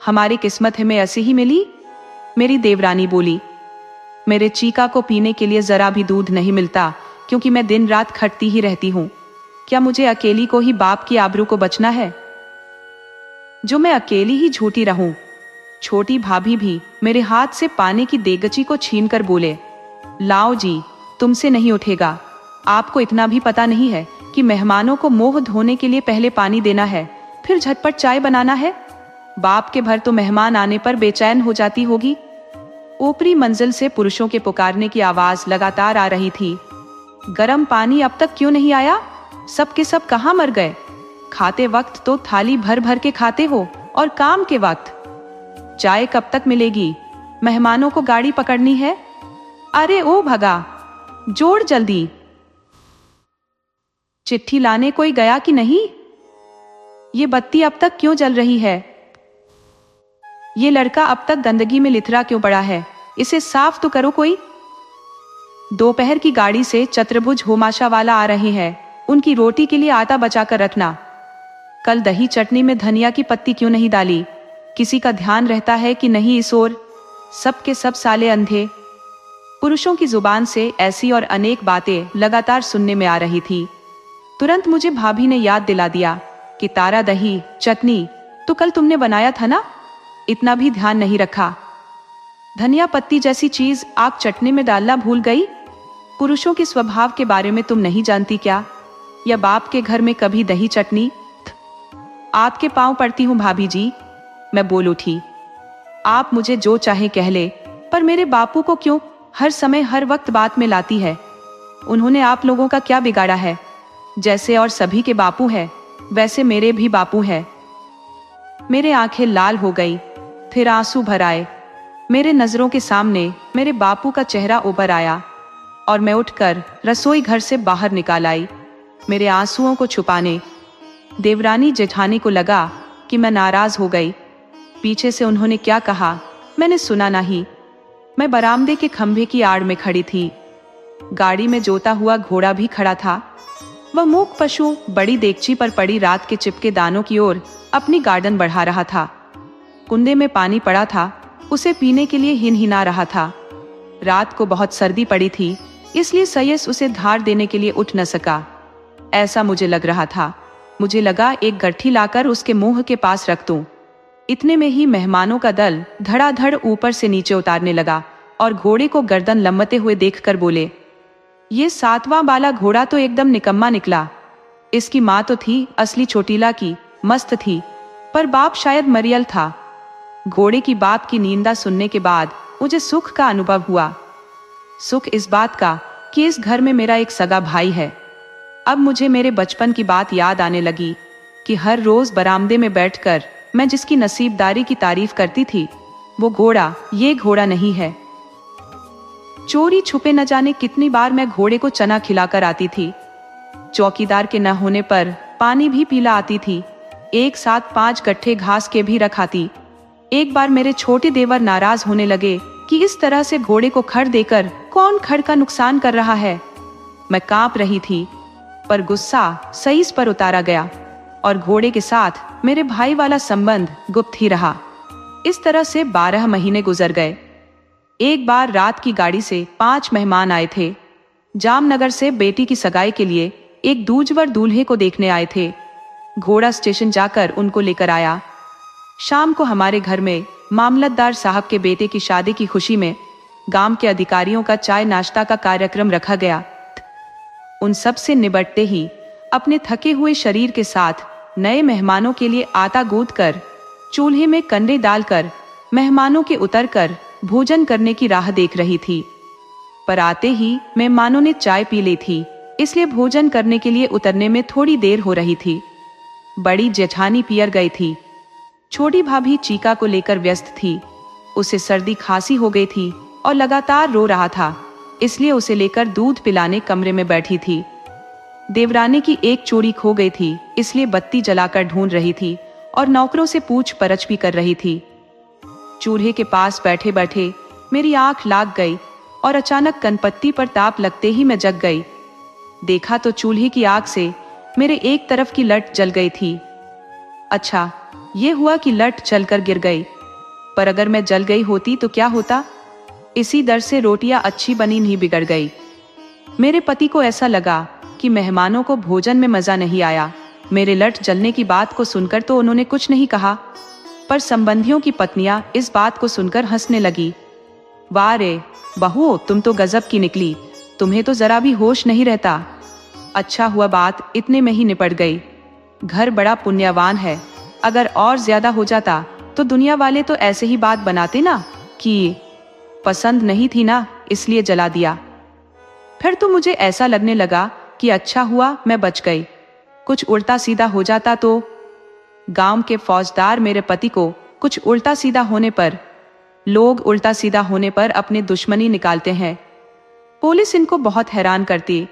हमारी किस्मत हमें ऐसे ही मिली। मेरी देवरानी बोली, मेरे चीका को पीने के लिए जरा भी दूध नहीं मिलता क्योंकि मैं दिन रात खटती ही रहती हूँ। क्या मुझे अकेली को ही बाप की आबरू को बचना है जो मैं अकेली ही झूठी रहूं? छोटी भाभी भी मेरे हाथ से पानी की देगची को छीन कर बोले, लाओ जी, तुमसे नहीं उठेगा। आपको इतना भी पता नहीं है कि मेहमानों को मुंह धोने के लिए पहले पानी देना है, फिर झटपट चाय बनाना है। बाप के भर तो मेहमान आने पर बेचैन हो जाती होगी। ऊपरी मंजिल से पुरुषों के पुकारने की आवाज लगातार आ रही थी। गरम पानी अब तक क्यों नहीं आया? सब के सब कहाँ मर गए? खाते वक्त तो थाली भर भर के खाते हो और काम के वक्त चाय कब तक मिलेगी? मेहमानों को गाड़ी पकड़नी है। अरे ओ भगा, जोड़ जल्दी। चिट्ठी लाने कोई गया कि नहीं? ये बत्ती अब तक क्यों जल रही है? ये लड़का अब तक गंदगी में लिथरा क्यों पड़ा है? इसे साफ तो करो कोई। दोपहर की गाड़ी से चतुर्भुज होमाशा वाला आ रहे हैं। उनकी रोटी के लिए आटा बचा कर रखना। कल दही चटनी में धनिया की पत्ती क्यों नहीं डाली? किसी का ध्यान रहता है कि नहीं इस ओर? सब के सब साले अंधे। पुरुषों की जुबान से ऐसी और अनेक बातें लगातार सुनने में आ रही थी। तुरंत मुझे भाभी ने याद दिला दिया कि तारा, दही चटनी तो कल तुमने बनाया था ना, इतना भी ध्यान नहीं रखा। धनिया पत्ती जैसी चीज आप चटनी में डालना भूल गई? पुरुषों के स्वभाव के बारे में तुम नहीं जानती क्या? या बाप के घर में कभी दही चटनी? आपके पांव पड़ती हूँ भाभी जी, मैं बोल उठी। आप मुझे जो चाहे कह ले, पर मेरे बापू को क्यों हर समय हर वक्त बात में लाती है? उन्होंने आप लोगों का क्या बिगाड़ा है? जैसे और सभी के बापू है वैसे मेरे भी बापू है। मेरे आंखें लाल हो गई, फिर आंसू भर आए। मेरे नजरों के सामने मेरे बापू का चेहरा उभर आया और मैं उठकर रसोई घर से बाहर निकाल आई, मेरे आंसुओं को छुपाने। देवरानी जेठानी को लगा कि मैं नाराज हो गई। पीछे से उन्होंने क्या कहा मैंने सुना नहीं। मैं बरामदे के खंभे की आड़ में खड़ी थी। गाड़ी में जोता हुआ घोड़ा भी खड़ा था। वह मूक पशु बड़ी देगची पर पड़ी रात के चिपके दानों की ओर अपनी गार्डन बढ़ा रहा था। कुंडे में पानी पड़ा था, उसे पीने के लिए हिनहिना रहा था। रात को बहुत सर्दी पड़ी थी, इसलिए सयस उसे धार देने के लिए उठ न सका, ऐसा मुझे लग रहा था। मुझे लगा एक गट्ठी लाकर उसके मुंह के पास रख दूं। इतने में ही मेहमानों का दल धड़ाधड़ ऊपर से नीचे उतारने लगा और घोड़े को गर्दन लंबते हुए देखकर बोले, ये 7वां वाला घोड़ा तो एकदम निकम्मा निकला। इसकी माँ तो थी असली चोटीला की, मस्त थी, पर बाप शायद मरियल था। घोड़े की बाप की निंदा सुनने के बाद मुझे सुख का अनुभव हुआ। सुख इस बात का कि इस घर में मेरा एक सगा भाई है। अब मुझे मेरे बचपन की बात याद आने लगी कि हर रोज बरामदे में बैठकर मैं जिसकी नसीबदारी की तारीफ करती थी, वो घोड़ा ये घोड़ा नहीं है। चोरी छुपे न जाने कितनी बार मैं घोड़े को चना खिलाकर आती थी। चौकीदार के न होने पर पानी भी पिला आती थी। एक साथ 5 गट्ठे घास के भी रखाती। एक बार मेरे छोटे देवर नाराज होने लगे कि इस तरह से घोड़े को खड़ देकर कौन खड़ का नुकसान कर रहा है। मैं कांप रही थी, पर गुस्सा सईस पर उतारा गया और घोड़े के साथ मेरे भाई वाला संबंध गुप्त ही रहा। इस तरह से 12 महीने गुजर गए। एक बार रात की गाड़ी से 5 मेहमान आए थे। जामनगर से बेटी की सगाई के लिए एक दूजवर दूल्हे को देखने आए थे। घोड़ा स्टेशन जाकर उनको लेकर आया। शाम को हमारे घर में मामलतदार साहब के बेटे की शादी की खुशी में गांव के अधिकारियों का चाय नाश्ता का कार्यक्रम रखा गया। उन सब से निबटते ही अपने थके हुए शरीर के साथ नए मेहमानों के लिए आटा गूंथ कर चूल्हे में कंडे डालकर मेहमानों के उतरकर भोजन करने की राह देख रही थी। पर आते ही मेहमानों ने चाय पी ली थी, इसलिए भोजन करने के लिए उतरने में थोड़ी देर हो रही थी। बड़ी जेठानी पियर गई थी। छोटी भाभी चीका को लेकर व्यस्त थी। उसे सर्दी खांसी हो गई थी और लगातार रो रहा था, इसलिए उसे लेकर दूध पिलाने कमरे में बैठी थी। देवरानी की एक चोरी खो गई थी, इसलिए बत्ती जलाकर ढूंढ रही थी और नौकरों से पूछ परछ भी कर रही थी। चूल्हे के पास बैठे बैठे मेरी आंख लाग गई और अचानक कनपत्ती पर ताप लगते ही मैं जग गई। देखा तो चूल्हे की आग से मेरे एक तरफ की लट जल गई थी। अच्छा, ये हुआ कि लट जलकर गिर गई, पर अगर मैं जल गई होती तो क्या होता? इसी डर से रोटियां अच्छी बनी नहीं बिगड़ गई। मेरे पति को ऐसा लगा कि मेहमानों को भोजन में मजा नहीं आया। मेरे लट जलने की बात को सुनकर तो उन्होंने कुछ नहीं कहा, पर संबंधियों की पत्नियां इस बात को सुनकर हंसने लगी। वाह रे बहू, तुम तो गजब की निकली, तुम्हें तो जरा भी होश नहीं रहता। अच्छा हुआ बात इतने में ही निपट गई। घर बड़ा पुण्यवान है, अगर और ज्यादा हो जाता तो दुनिया वाले तो ऐसे ही बात बनाते ना कि पसंद नहीं थी ना, इसलिए जला दिया। फिर तो मुझे ऐसा लगने लगा कि अच्छा हुआ मैं बच गई। कुछ उल्टा सीधा हो जाता तो। गांव के फौजदार मेरे पति को कुछ उल्टा सीधा होने पर, लोग उल्टा सीधा होने पर अपने दुश्मनी निकालते हैं। पुलिस इनको बहुत हैरान करती।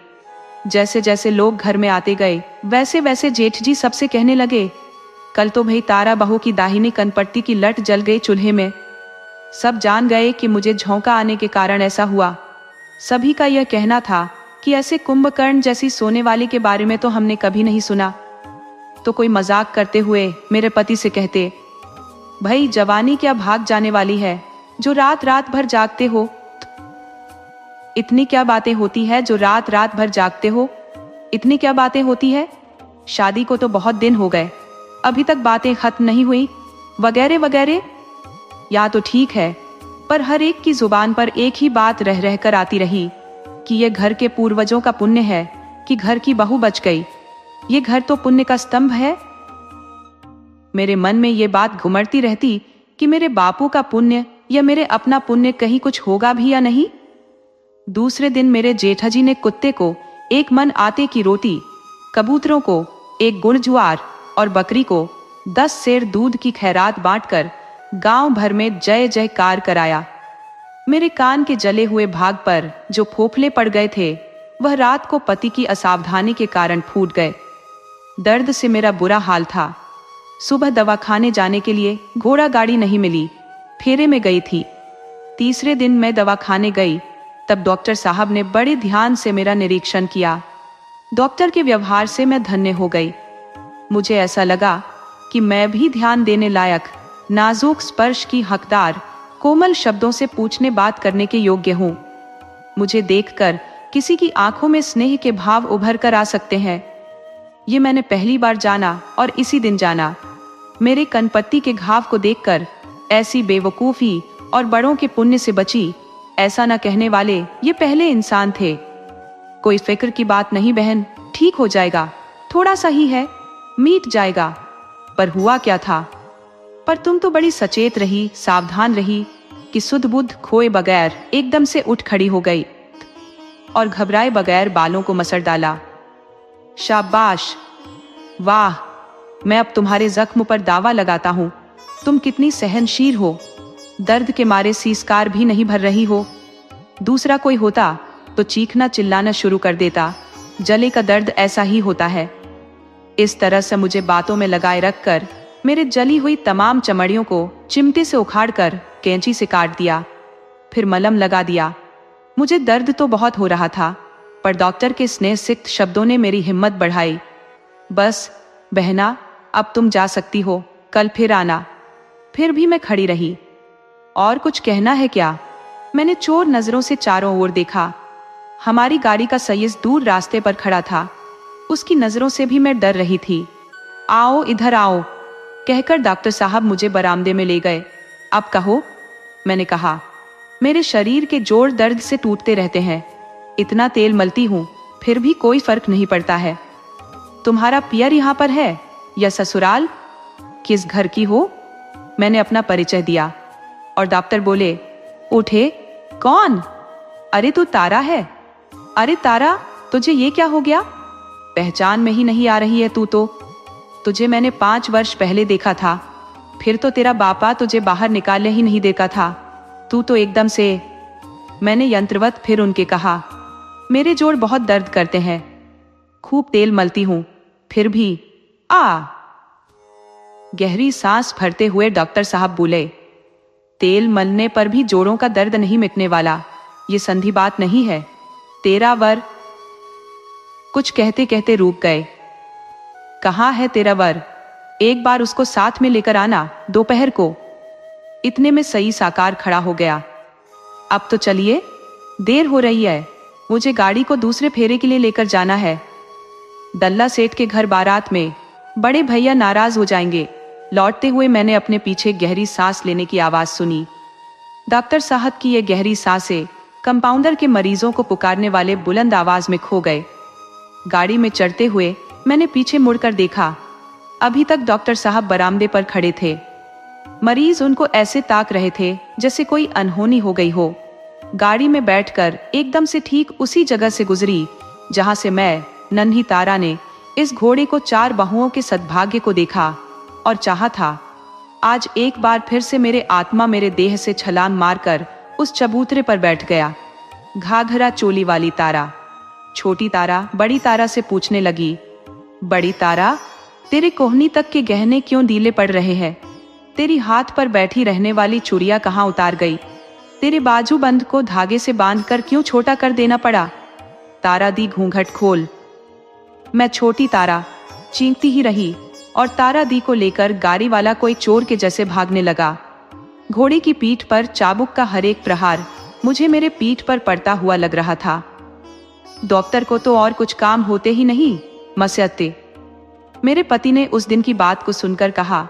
जैसे जैसे लोग घर में आते गए, वैसे वैसे जेठ जी सबसे कहने लगे, कल तो भाई तारा बहू की दाहिनी कनपट्टी की लट जल गई चूल्हे में। सब जान गए कि मुझे झोंका आने के कारण ऐसा हुआ। सभी का यह कहना था कि ऐसे कुंभकर्ण जैसी सोने वाली के बारे में तो हमने कभी नहीं सुना। तो कोई मजाक करते हुए मेरे पति से कहते, भाई जवानी क्या भाग जाने वाली है जो रात रात भर जागते हो? इतनी क्या बातें होती है जो रात रात भर जागते हो? इतनी क्या बातें होती है? शादी को तो बहुत दिन हो गए, अभी तक बातें खत्म नहीं हुई, वगैरह वगैरह। या तो ठीक है, पर हर एक की जुबान पर एक ही बात रह रह कर आती रही कि ये घर के पूर्वजों का पुण्य है कि घर की बहू बच गई। ये घर तो पुण्य का स्तंभ है। मेरे मन में ये बात घुमड़ती रहती कि मेरे बापू का पुण्य या मेरे अपना पुण्य कहीं कुछ होगा भी या नहीं। दूसरे दिन मेरे जेठाजी ने कुत्ते को एक मन आटे की रोटी, कबूतरों को एक गुण ज्वार और बकरी को 10 सेर दूध की खैरात बांटकर गांव भर में जय जयकार कराया। मेरे कान के जले हुए भाग पर जो फोफले पड़ गए थे, वह रात को पति की असावधानी के कारण फूट गए। दर्द से मेरा बुरा हाल था। सुबह दवाखाने जाने के लिए घोड़ा गाड़ी नहीं मिली, फेरे में गई थी। तीसरे दिन मैं दवाखाने गई, तब डॉक्टर साहब ने बड़े ध्यान से मेरा निरीक्षण किया। डॉक्टर के व्यवहार से मैं धन्य हो गई। मुझे ऐसा लगा कि मैं भी ध्यान देने लायक, नाजुक स्पर्श की हकदार, कोमल शब्दों से पूछने बात करने के योग्य हूँ। मुझे देखकर किसी की आंखों में स्नेह के भाव उभर कर आ सकते हैं। ये मैंने पहली बार जाना और इसी दिन जाना। मेरे कनपत्ती के घाव को देखकर ऐसी बेवकूफी और बड़ों के पुण्य से बची, ऐसा न कहने वाले ये पहले इंसान थे। कोई फिक्र की बात नहीं बहन, ठीक हो जाएगा, थोड़ा सा ही है, मीट जाएगा। पर हुआ क्या था? पर तुम तो बड़ी सचेत रही, सावधान रही कि सुध बुद्ध खोए बगैर एकदम से उठ खड़ी हो गई और घबराए बगैर बालों को मसड़ डाला। शाबाश, वाह, मैं अब तुम्हारे जख्म पर दावा लगाता हूँ। तुम कितनी सहनशील हो, दर्द के मारे सीसकार भी नहीं भर रही हो। दूसरा कोई होता तो चीखना चिल्लाना शुरू कर देता। जले का दर्द ऐसा ही होता है। इस तरह से मुझे बातों में लगाए रखकर मेरे जली हुई तमाम चमड़ियों को चिमटे से उखाड़कर कैंची से काट दिया, फिर मलहम लगा दिया। मुझे दर्द तो बहुत हो रहा था, पर डॉक्टर के स्नेहसिक्त शब्दों ने मेरी हिम्मत बढ़ाई। बस बहना, अब तुम जा सकती हो, कल फिर आना। फिर भी मैं खड़ी रही। और कुछ कहना है क्या? मैंने चोर नजरों से चारों ओर देखा। हमारी गाड़ी का सैयद दूर रास्ते पर खड़ा था। उसकी नजरों से भी मैं डर रही थी। आओ इधर आओ, कहकर डॉक्टर साहब मुझे बरामदे में ले गए। अब कहो, मैंने कहा। मेरे शरीर के जोड़ दर्द से टूटते रहते हैं। इतना तेल मलती हूँ फिर भी कोई फर्क नहीं पड़ता है। तुम्हारा पियर यहाँ पर है या ससुराल? किस घर की हो? मैंने अपना परिचय दिया और डॉक्टर बोले, उठे, कौन? अरे तू तारा है। अरे तारा, तुझे ये क्या हो गया? पहचान में ही नहीं आ रही है तू तो। तुझे मैंने 5 वर्ष पहले देखा था, फिर तो तेरा बापा तुझे बाहर निकालने ही नहीं देखा था। तू तो एकदम से। मैंने यंत्रवत फिर उनके कहा, मेरे जोड़ बहुत दर्द करते हैं, खूब तेल मलती हूं, फिर भी गहरी सांस भरते हुए डॉक्टर साहब बोले, तेल मलने पर भी जोड़ों का दर्द नहीं मिटने वाला, ये संधि बात नहीं है। तेरा वर। कुछ कहते कहते रुक गए। कहाँ है तेरा वर? एक बार उसको साथ में लेकर आना दोपहर को। इतने में सई साकार खड़ा हो गया। अब तो चलिए, देर हो रही है, मुझे गाड़ी को दूसरे फेरे के लिए लेकर जाना है। दल्ला सेठ के घर बारात में बड़े भैया नाराज हो जाएंगे। लौटते हुए मैंने अपने पीछे गहरी सांस लेने की आवाज सुनी। डॉक्टर साहब की ये गहरी सांसें कंपाउंडर के मरीजों को पुकारने वाले बुलंद आवाज में खो गए। गाड़ी में चढ़ते हुए मैंने पीछे मुड़कर देखा। अभी तक डॉक्टर साहब बरामदे पर खड़े थे। मरीज उनको ऐसे ताक रहे थे जैसे कोई अनहोनी हो गई हो। गाड़ी में बैठकर एकदम से ठीक उसी जगह से गुजरी जहां से मैं, नन्ही तारा ने इस घोड़े को 4 बहुओं के सद्भाग्य को देखा और चाहा था। आज एक बार फिर से मेरे आत्मा मेरे देह से छलांग मारकर उस चबूतरे पर बैठ गया। घाघरा चोली वाली तारा, छोटी तारा बड़ी तारा से पूछने लगी, बड़ी तारा, तेरे कोहनी तक के गहने क्यों ढीले पड़ रहे हैं? तेरी हाथ पर बैठी रहने वाली चूड़ियां कहाँ उतार गई? तेरे बाजूबंद को धागे से बांधकर क्यों छोटा कर देना पड़ा? तारा दी घूंघट खोल। मैं छोटी तारा चींकती ही रही और तारा दी को लेकर गाड़ी वाला कोई चोर के जैसे भागने लगा। घोड़े की पीठ पर चाबुक का हर एक प्रहार मुझे मेरे पीठ पर पड़ता हुआ लग रहा था। डॉक्टर को तो और कुछ काम होते ही नहीं, मस्यते। मेरे पति ने उस दिन की बात को सुनकर कहा,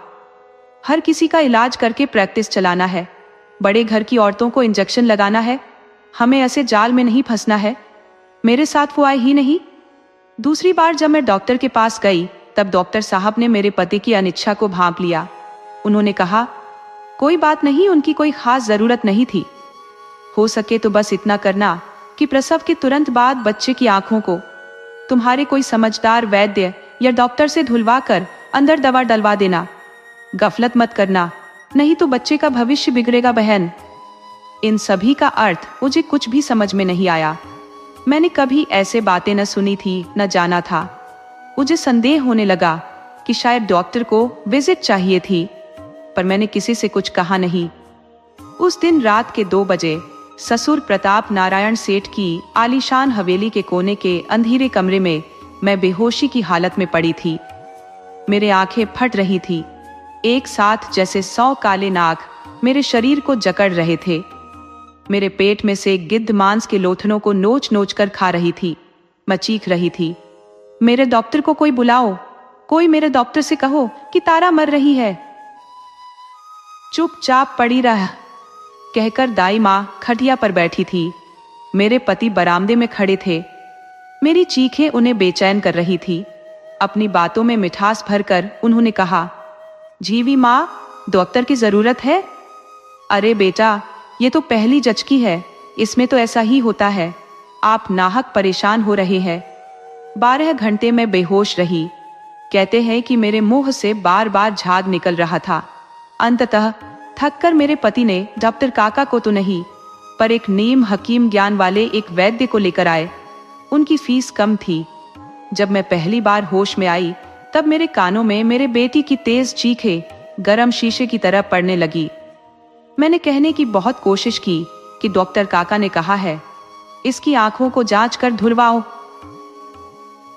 हर किसी का इलाज करके प्रैक्टिस चलाना है, बड़े घर की औरतों को इंजेक्शन लगाना है, हमें ऐसे जाल में नहीं फंसना है। मेरे साथ वो आए ही नहीं। दूसरी बार जब मैं डॉक्टर के पास गई तब डॉक्टर साहब ने मेरे पति की अनिच्छा को भांप लिया। उन्होंने कहा, कोई बात नहीं, उनकी कोई खास जरूरत नहीं थी। हो सके तो बस इतना करना कि प्रसव के तुरंत बाद बच्चे की आंखों को तुम्हारे कोई समझदार वैद्य या डॉक्टर से धुलवा कर अंदर दवा डलवा देना। गफलत मत करना, नहीं तो बच्चे का भविष्य बिगड़ेगा बहन। इन सभी का अर्थ मुझे कुछ भी समझ में नहीं आया। मैंने कभी ऐसे बातें न सुनी थी न जाना था। मुझे संदेह होने लगा कि शायद डॉक्टर को विजिट चाहिए थी, पर मैंने किसी से कुछ कहा नहीं। उस दिन रात के 2 बजे ससुर प्रताप नारायण सेठ की आलीशान हवेली के कोने के अंधेरे कमरे में मैं बेहोशी की हालत में पड़ी थी। मेरे आंखें फट रही थी, एक साथ जैसे 100 काले नाग मेरे शरीर को जकड़ रहे थे। मेरे पेट में से गिद्ध मांस के लोथनों को नोच नोच कर खा रही थी। मैं चीख रही थी, मेरे डॉक्टर को कोई बुलाओ, कोई मेरे डॉक्टर से कहो कि तारा मर रही है। चुपचाप पड़ी रह, कहकर दाई माँ खटिया पर बैठी थी। मेरे पति बरामदे में खड़े थे। मेरी चीखें उन्हें बेचैन कर रही थी। अपनी बातों में मिठास भरकर उन्होंने कहा, जीवी माँ, डॉक्टर की जरूरत है? अरे बेटा, ये तो पहली जचकी है, इसमें तो ऐसा ही होता है। आप नाहक परेशान हो रहे हैं। 12 घंटे में बेहोश रही। कहते हैं कि मेरे मुंह से बार बार झाग निकल रहा था। अंततः थककर मेरे पति ने डॉक्टर काका को तो नहीं, पर एक नीम हकीम ज्ञान वाले एक वैद्य को लेकर आए। उनकी फीस कम थी। जब मैं पहली बार होश में आई तब मेरे कानों में मेरे बेटी की तेज चीखें गरम शीशे की तरह पड़ने लगी। मैंने कहने की बहुत कोशिश की कि डॉक्टर काका ने कहा है, इसकी आंखों को जांच कर धुलवाओ,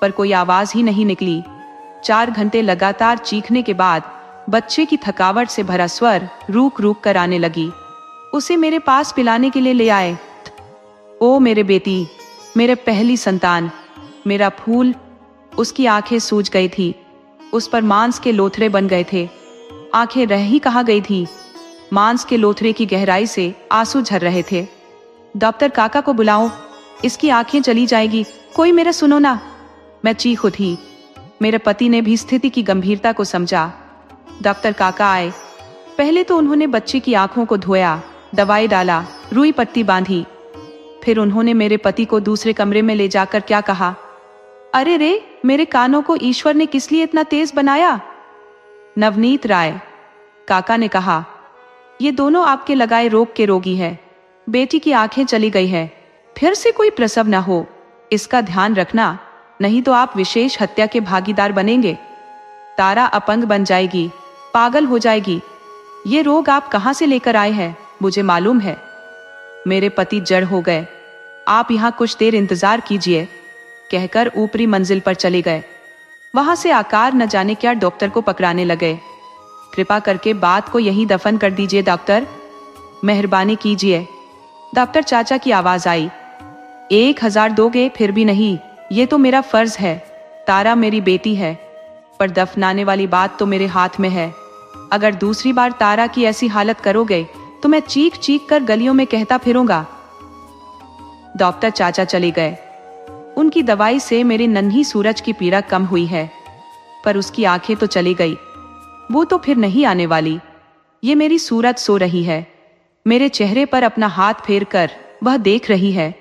पर कोई आवाज ही नहीं निकली। 4 घंटे लगातार चीखने के बाद बच्चे की थकावट से भरा स्वर रूक रूक कर आने लगी। उसे मेरे पास पिलाने के लिए ले आए। ओ मेरे बेटी, मेरे पहली संतान, मेरा फूल। उसकी आंखें सूज गई थी, उस पर मांस के लोथड़े बन गए थे। आंखें रह ही कहाँ गई थी। मांस के लोथरे की गहराई से आंसू झर रहे थे। डॉक्टर काका को बुलाओ, इसकी आंखें चली जाएगी, कोई मेरा सुनो ना, मैं चीख उठी। मेरे पति ने भी स्थिति की गंभीरता को समझा। डॉक्टर काका आए। पहले तो उन्होंने बच्चे की आंखों को धोया, दवाई डाला, रुई पट्टी बांधी। फिर उन्होंने मेरे पति को दूसरे कमरे में ले जाकर क्या कहा, अरे रे, मेरे कानों को ईश्वर ने किस लिए इतना तेज बनाया? नवनीत राय, काका ने कहा, ये दोनों आपके लगाए रोग के रोगी है। बेटी की आंखें चली गई है, फिर से कोई प्रसव ना हो, इसका ध्यान रखना, नहीं तो आप विशेष हत्या के भागीदार बनेंगे। तारा अपंग बन जाएगी, पागल हो जाएगी। ये रोग आप कहां से लेकर आए हैं, मुझे मालूम है। मेरे पति जड़ हो गए। आप यहां कुछ देर इंतजार कीजिए, कहकर ऊपरी मंजिल पर चले गए। वहां से आकार न जाने क्या डॉक्टर को पकड़ाने लगे। कृपा करके बात को यहीं दफन कर दीजिए डॉक्टर, मेहरबानी कीजिए। डॉक्टर चाचा की आवाज आई। 1000 दोगे फिर भी नहीं, ये तो मेरा फर्ज है। तारा मेरी बेटी है, पर दफनाने वाली बात तो मेरे हाथ में है। अगर दूसरी बार तारा की ऐसी हालत करोगे तो मैं चीख चीख कर गलियों में कहता फिरूंगा। डॉक्टर चाचा चले गए। उनकी दवाई से मेरी नन्ही सूरज की पीड़ा कम हुई है, पर उसकी आंखें तो चली गई। वो तो फिर नहीं आने वाली। ये मेरी सूरज सो रही है, मेरे चेहरे पर अपना हाथ फेर कर वह देख रही है,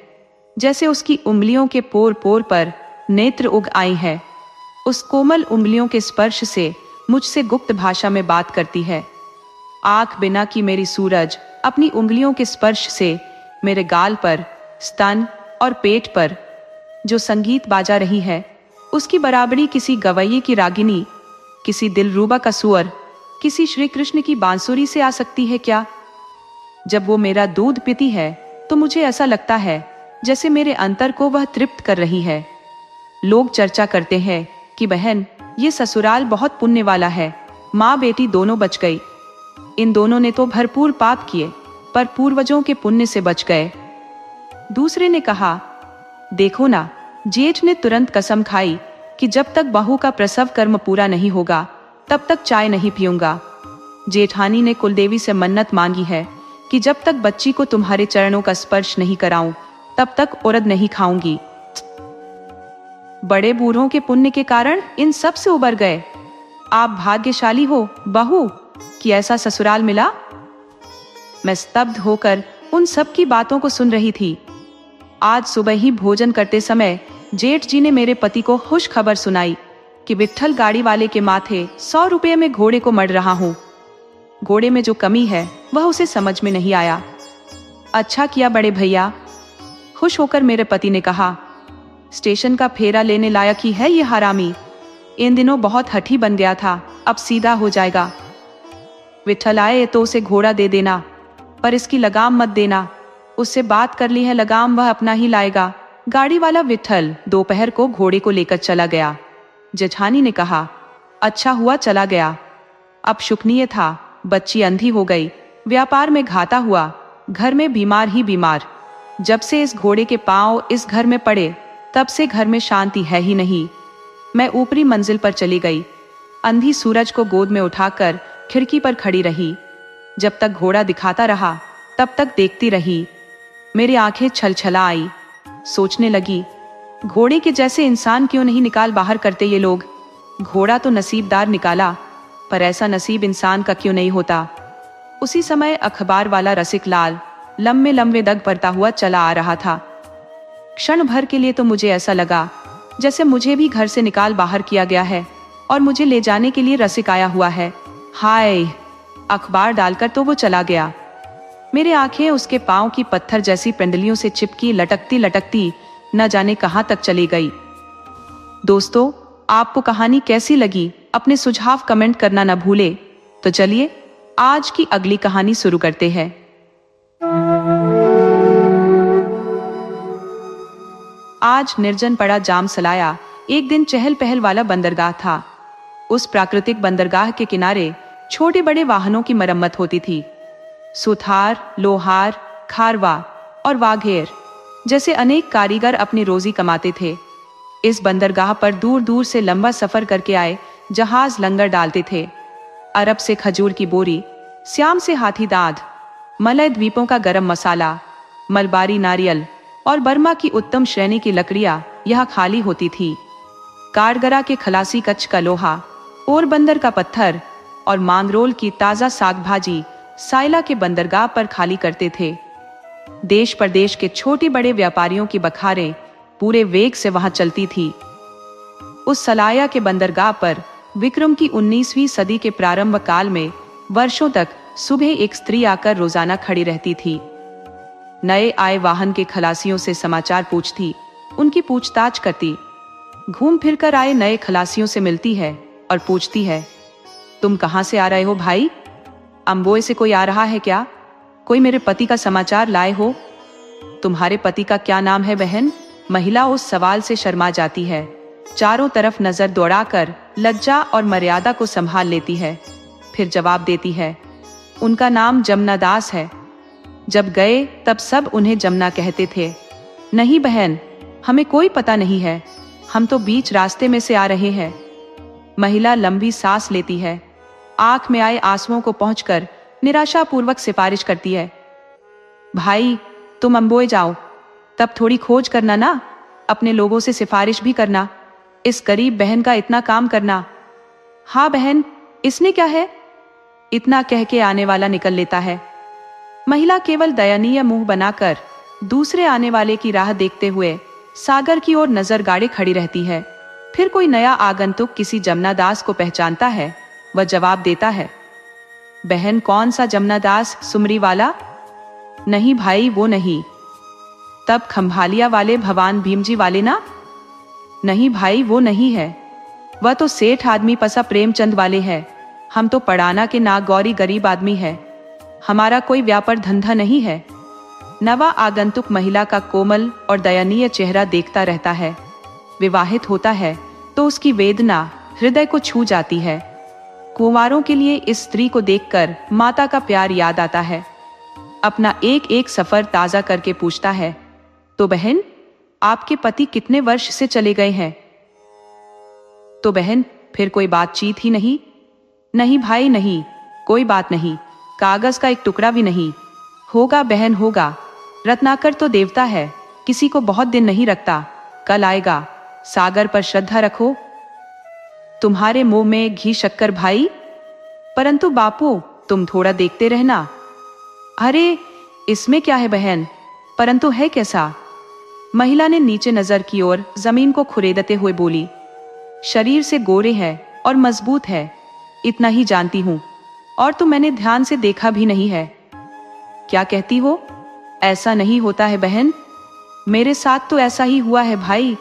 जैसे उसकी उंगलियों के पोर पोर पर नेत्र उग आई है। उस कोमल उंगलियों के स्पर्श से मुझसे गुप्त भाषा में बात करती है। आंख बिना की मेरी सूरज अपनी उंगलियों के स्पर्श से मेरे गाल पर, स्तन और पेट पर जो संगीत बाजा रही है, उसकी बराबरी किसी गवैये की रागिनी, किसी दिलरूबा का सुअर, किसी श्री कृष्ण की बांसुरी से आ सकती है क्या? जब वो मेरा दूध पीती है तो मुझे ऐसा लगता है जैसे मेरे अंतर को वह तृप्त कर रही है। लोग चर्चा करते हैं कि बहन, ये ससुराल बहुत पुण्य वाला है, माँ बेटी दोनों बच गई। इन दोनों ने तो भरपूर पाप किए, पर पूर्वजों के पुण्य से बच गए। दूसरे ने कहा, देखो ना, जेठ ने तुरंत कसम खाई कि जब तक बहू का प्रसव कर्म पूरा नहीं होगा तब तक चाय नहीं पीऊंगा। जेठानी ने कुलदेवी से मन्नत मांगी है कि जब तक बच्ची को तुम्हारे चरणों का स्पर्श नहीं कराऊं तब तक उड़द नहीं खाऊंगी। बड़े बूढ़ों के पुण्य के कारण इन सब से उबर गए। आप भाग्यशाली हो बहू कि ऐसा ससुराल मिला। मैं स्तब्ध होकर उन सब की बातों को सुन रही थी। आज सुबह ही भोजन करते समय जेठ जी ने मेरे पति को खुश खबर सुनाई कि विट्ठल गाड़ी वाले के माथे 100 रुपये में घोड़े को मढ़ रहा हूँ। घोड़े में जो कमी है वह उसे समझ में नहीं आया। अच्छा किया बड़े भैया, खुश होकर मेरे पति ने कहा। स्टेशन का फेरा लेने लायक ही है ये हरामी। इन दिनों बहुत हठी बन गया था, अब सीधा हो जाएगा। विट्ठल आए तो उसे घोड़ा दे देना, पर इसकी लगाम मत देना। उससे बात कर ली है, लगाम वह अपना ही लाएगा। गाड़ी वाला विट्ठल दोपहर को घोड़े को लेकर चला गया। जेठानी ने कहा, अच्छा हुआ चला गया। अब शुकनीय था, बच्ची अंधी हो गई, व्यापार में घाटा हुआ, घर में बीमार ही बीमार। जब से इस घोड़े के पांव इस घर में पड़े तब से घर में शांति है ही नहीं। मैं ऊपरी मंजिल पर चली गई। अंधी सूरज को गोद में उठाकर खिड़की पर खड़ी रही। जब तक घोड़ा दिखाता रहा तब तक देखती रही। मेरी आंखें छलछला आई। सोचने लगी, घोड़े के जैसे इंसान क्यों नहीं निकाल बाहर करते ये लोग। घोड़ा तो नसीबदार निकाला, पर ऐसा नसीब इंसान का क्यों नहीं होता। उसी समय अखबार वाला रसिक लाल लंबे लंबे दग भरता हुआ चला आ रहा था। क्षण भर के लिए तो मुझे ऐसा लगा जैसे मुझे भी घर से निकाल बाहर किया गया है और मुझे ले जाने के लिए रसिक आया हुआ है। हाय, अखबार डालकर तो वो चला गया। मेरी आंखें उसके पांव की पत्थर जैसी पेंडलियों से चिपकी लटकती लटकती न जाने कहां तक चली गई। दोस्तों, आपको कहानी कैसी लगी अपने सुझाव कमेंट करना न भूले। तो चलिए आज की अगली कहानी शुरू करते हैं। आज निर्जन पड़ा जाम सलाया एक दिन चहल पहल वाला बंदरगाह था। उस प्राकृतिक बंदरगाह के किनारे छोटे बड़े वाहनों की मरम्मत होती थी। सुथार, लोहार, खारवा और वाघेर जैसे अनेक कारीगर अपनी रोजी कमाते थे। इस बंदरगाह पर दूर दूर से लंबा सफर करके आए जहाज लंगर डालते थे। अरब से खजूर की बोरी, श्याम से हाथी दांत, मलय द्वीपों का गरम मसाला, मलबारी नारियल और बर्मा की उत्तम श्रेणी की लकड़ियां यहाँ खाली होती थी। काठगड़ा के खलासी कच्छ का लोहा, पोरबंदर का पत्थर और मांगरोल की ताजा साग भाजी साइला के बंदरगाह पर खाली करते थे। देश प्रदेश के छोटे बड़े व्यापारियों की बखारें पूरे वेग से वहां चलती थी। उस सलाया के बंदरगाह पर विक्रम की 19वीं सदी के प्रारंभ काल में वर्षों तक सुबह एक स्त्री आकर रोजाना खड़ी रहती थी। नए आए वाहन के खलासियों से समाचार पूछती, उनकी पूछताछ करती, घूम फिर कर आए नए खलासियों से मिलती है और पूछती है, तुम कहां से आ रहे हो भाई? अम्बोए से कोई आ रहा है क्या? कोई मेरे पति का समाचार लाए हो? तुम्हारे पति का क्या नाम है बहन? महिला उस सवाल से शर्मा जाती है, चारों तरफ नजर दौड़ाकर लज्जा और मर्यादा को संभाल लेती है, फिर जवाब देती है, उनका नाम जमुना दास है। जब गए तब सब उन्हें जमुना कहते थे। नहीं बहन, हमें कोई पता नहीं है, हम तो बीच रास्ते में से आ रहे हैं। महिला लंबी सांस लेती है, आंख में आए आंसुओं को पहुंचकर निराशापूर्वक सिफारिश करती है, भाई तुम अम्बोए जाओ, तब थोड़ी खोज करना ना, अपने लोगों से सिफारिश भी करना, इस गरीब बहन का इतना काम करना। हाँ बहन, इसने क्या है? इतना कह के आने वाला निकल लेता है। महिला केवल दयनीय मुंह बनाकर दूसरे आने वाले की राह देखते हुए सागर की ओर नजर गाड़े खड़ी रहती है। फिर कोई नया आगंतुक किसी जमुना दास को पहचानता है, वह जवाब देता है, बहन कौन सा जमुना दास, सुमरी वाला? नहीं भाई वो नहीं। तब खंभालिया वाले भवान भीमजी वाले ना? नहीं भाई वो नहीं है, वह तो सेठ आदमी पसा प्रेमचंद वाले है। हम तो पड़ाना के नागौरी गरीब आदमी है, हमारा कोई व्यापार धंधा नहीं है। नवा आगंतुक महिला का कोमल और दयनीय चेहरा देखता रहता है। विवाहित होता है तो उसकी वेदना हृदय को छू जाती है। कुंवारों के लिए इस स्त्री को देखकर माता का प्यार याद आता है। अपना एक एक सफर ताजा करके पूछता है, तो बहन आपके पति कितने वर्ष से चले गए हैं? तो बहन फिर कोई बातचीत ही नहीं? नहीं भाई नहीं, कोई बात नहीं, कागज का एक टुकड़ा भी नहीं। होगा बहन होगा, रत्नाकर तो देवता है, किसी को बहुत दिन नहीं रखता, कल आएगा, सागर पर श्रद्धा रखो। तुम्हारे मुंह में घी शक्कर भाई? परंतु बापू तुम थोड़ा देखते रहना। अरे इसमें क्या है बहन, परंतु है कैसा? महिला ने नीचे नजर की और जमीन को खुरेदते हुए बोली, शरीर से गोरे है और मजबूत है, इतना ही जानती हूं, और तो मैंने ध्यान से देखा भी नहीं है। क्या कहती हो? ऐसा नहीं होता है बहन, मेरे साथ तो ऐसा ही हुआ है भाई।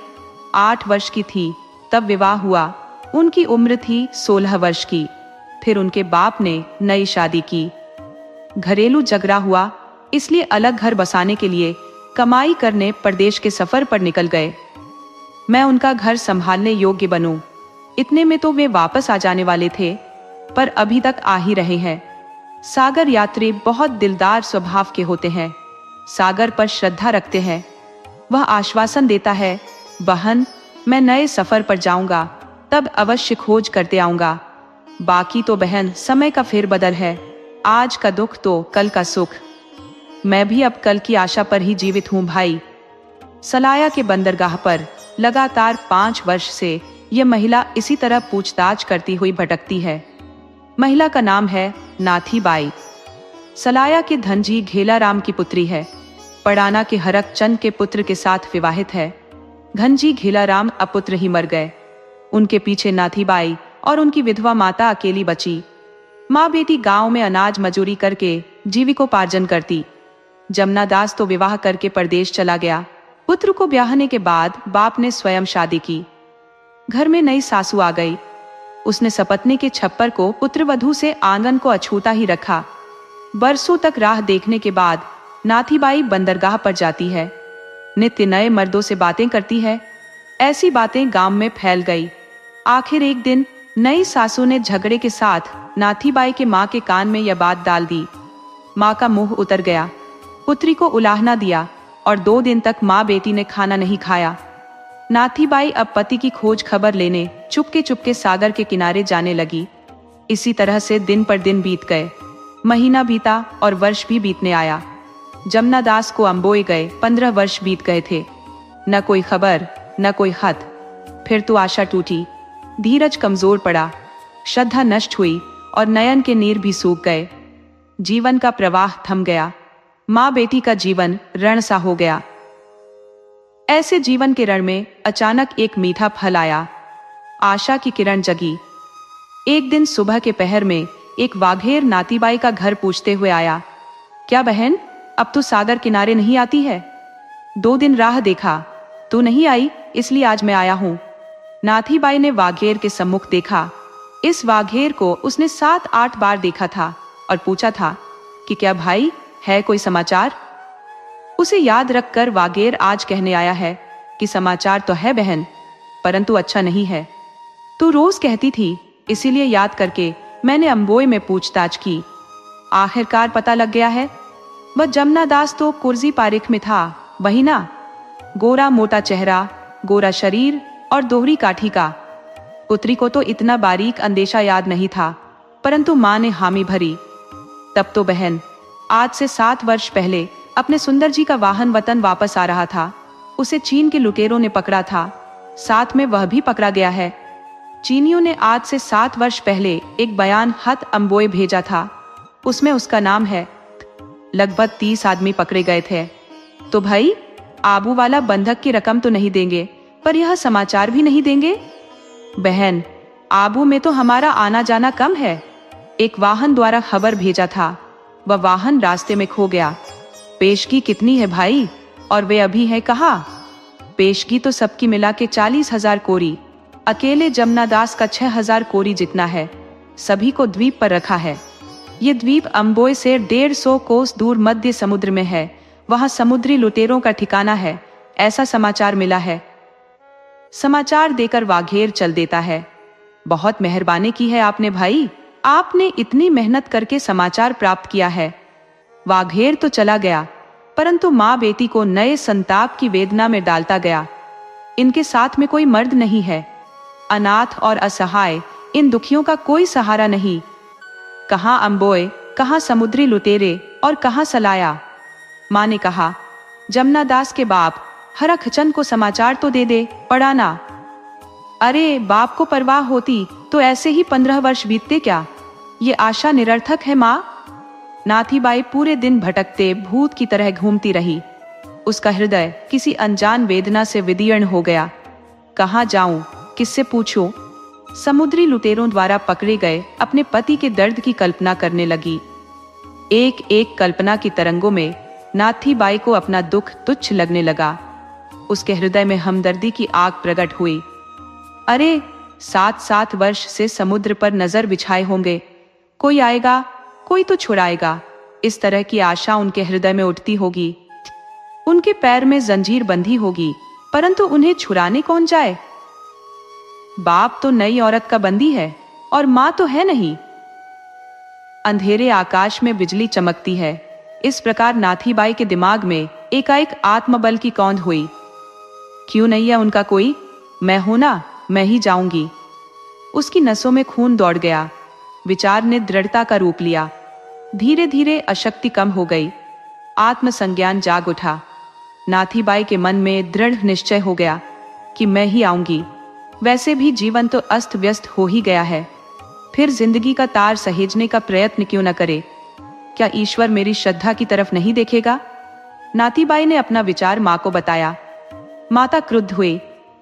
8 वर्ष की थी तब विवाह हुआ, उनकी उम्र थी 16 वर्ष की। फिर उनके बाप ने नई शादी की, घरेलू झगड़ा हुआ, इसलिए अलग घर बसाने के लिए कमाई करने प्रदेश के सफर पर निकल गए। मैं उनका घर संभालने योग्य बनूं, इतने में तो वे वापस आ जाने वाले थे, पर अभी तक आ ही रहे हैं। सागर यात्री बहुत दिलदार स्वभाव के होते हैं, सागर पर श्रद्धा रखते हैं। वह आश्वासन देता है, बहन मैं नए सफर पर जाऊंगा, तब अवश्य खोज करते आऊंगा। बाकी तो बहन समय का फेरबदल है, आज का दुख तो कल का सुख। मैं भी अब कल की आशा पर ही जीवित हूं भाई। सलाया के बंदरगाह पर लगातार 5 वर्ष से यह महिला इसी तरह पूछताछ करती हुई भटकती है। महिला का नाम है नाथी बाई। सलाया के धनजी घेलाराम की पुत्री है। पड़ाना के हरक चंद के पुत्र के साथ विवाहित है। घनजी घेलाराम अपुत्र ही मर गए। उनके पीछे नाथी बाई और उनकी विधवा माता अकेली बची। माँ बेटी गांव में अनाज मजूरी करके जीविकोपार्जन करती। जमुना दास तो विवाह करके परदेश चला गया। पुत्र को ब्याहने के बाद बाप ने स्वयं शादी की। घर में नई सासू आ गई। उसने सपत्नी के छप्पर को पुत्रवधू से आंगन को अछूता ही रखा। बरसों तक राह देखने के बाद नाथीबाई बंदरगाह पर जाती है। नित्य नए मर्दों से बातें करती है। ऐसी बातें गांव में फैल गई। आखिर एक दिन नई सासू ने झगड़े के साथ नाथीबाई के माँ के कान में यह बात डाल दी। माँ का मुंह उतर गया। पुत्री को उलाहना दिया और 2 दिन तक माँ बेटी ने खाना नहीं खाया। नाथीबाई अब पति की खोज खबर लेने चुपके चुपके सागर के किनारे जाने लगी। इसी तरह से दिन पर दिन बीत गए। महीना बीता और वर्ष भी बीतने आया। जमुना दास को अम्बोए गए 15 वर्ष बीत गए थे। न कोई खबर, न कोई खत। फिर तो आशा टूटी, धीरज कमजोर पड़ा, श्रद्धा नष्ट हुई और नयन के नीर भी सूख गए। जीवन का प्रवाह थम गया। माँ बेटी का जीवन रण सा हो गया। ऐसे जीवन के रण में अचानक एक मीठा फल आया। आशा की किरण जगी। एक दिन सुबह के पहर में एक वाघेर नातीबाई का घर पूछते हुए आया, क्या बहन, अब तू सागर किनारे नहीं आती है? 2 दिन राह देखा, तू नहीं आई, इसलिए आज मैं आया हूं। नाथीबाई ने वाघेर के सम्मुख देखा। इस वाघेर को उसने 7-8 बार देखा था और पूछा था कि क्या भाई, है कोई समाचार? उसे याद रखकर वाघेर आज कहने आया है कि समाचार तो है बहन, परंतु अच्छा नहीं है। तू रोज कहती थी, इसीलिए याद करके मैंने अम्बोए में पूछताछ की। आखिरकार पता लग गया है। वह जमुना दास तो कुर्जी पारिख में था, वही ना? गोरा मोटा चेहरा, गोरा शरीर और दोहरी काठी का। पुत्री को तो इतना बारीक अंदेशा याद नहीं था, परंतु मां ने हामी भरी। तब तो बहन आज से 7 वर्ष पहले अपने सुंदर जी का वाहन वतन वापस आ रहा था। उसे चीन के लुटेरों ने पकड़ा था, साथ में वह भी पकड़ा गया है। चीनियों ने आज से 7 वर्ष पहले एक बयान खत अम्बोए भेजा था, उसमें उसका नाम है। लगभग 30 आदमी पकड़े गए थे। तो भाई, आबू वाला बंधक की रकम तो नहीं देंगे, पर यह समाचार भी नहीं देंगे? बहन, आबू में तो हमारा आना जाना कम है। एक वाहन द्वारा खबर भेजा था, वह वाहन रास्ते में खो गया। पेशगी कितनी है भाई, और वे अभी है कहाँ? पेशगी तो सबकी मिला के 40,000 कोरी, अकेले जमुना दास का 6,000 कोरी जितना है। सभी को द्वीप पर रखा है। ये द्वीप अम्बोए से 150 कोस दूर मध्य समुद्र में है। वहां समुद्री लुटेरों का ठिकाना है, ऐसा समाचार मिला है। समाचार देकर वाघेर चल देता है। बहुत मेहरबानी की है आपने भाई, आपने इतनी मेहनत करके समाचार प्राप्त किया है। वाघेर तो चला गया, परंतु माँ बेटी को नए संताप की वेदना में डालता गया। इनके साथ में कोई मर्द नहीं है। अनाथ और असहाय इन दुखियों का कोई सहारा नहीं। कहाँ अम्बोए, कहाँ समुद्री लुटेरे और कहाँ सलाया। माँ ने कहा, जमुना दास के बाप हरखचंद को समाचार तो दे दे, पढ़ाना। अरे बाप को परवाह होती तो ऐसे ही 15 वर्ष बीतते क्या? ये आशा निरर्थक है माँ। नाथीबाई पूरे दिन भटकते भूत की तरह घूमती रही। उसका हृदय किसी अनजान वेदना से विदीर्ण हो गया। कहाँ जाऊं, किससे पूछूं? समुद्री लुटेरों द्वारा पकड़े गए अपने पति के दर्द की कल्पना करने लगी। एक एक कल्पना की तरंगों में नाथीबाई को अपना दुख तुच्छ लगने लगा। उसके हृदय में हमदर्दी की आग प्रकट हुई। अरे 7-7 वर्ष से समुद्र पर नजर बिछाए होंगे, कोई आएगा, कोई तो छुड़ाएगा। इस तरह की आशा उनके हृदय में उठती होगी। उनके पैर में जंजीर बंधी होगी, परंतु उन्हें छुड़ाने कौन जाए? बाप तो नई औरत का बंदी है और माँ तो है नहीं। अंधेरे आकाश में बिजली चमकती है। इस प्रकार नाथीबाई के दिमाग में एकाएक आत्मबल की कौंध हुई। क्यों नहीं है उनका कोई? मैं हूं ना, मैं ही जाऊंगी। उसकी नसों में खून दौड़ गया। विचार ने दृढ़ता का रूप लिया। धीरे धीरे अशक्ति कम हो गई। आत्मसंज्ञान जाग उठा। नाथीबाई के मन में दृढ़ निश्चय हो गया कि मैं ही आऊंगी। वैसे भी जीवन तो अस्त व्यस्त हो ही गया है, फिर जिंदगी का तार सहेजने का प्रयत्न क्यों न करे? क्या ईश्वर मेरी श्रद्धा की तरफ नहीं देखेगा? नाथीबाई ने अपना विचार माँ को बताया। माता क्रुद्ध हुई।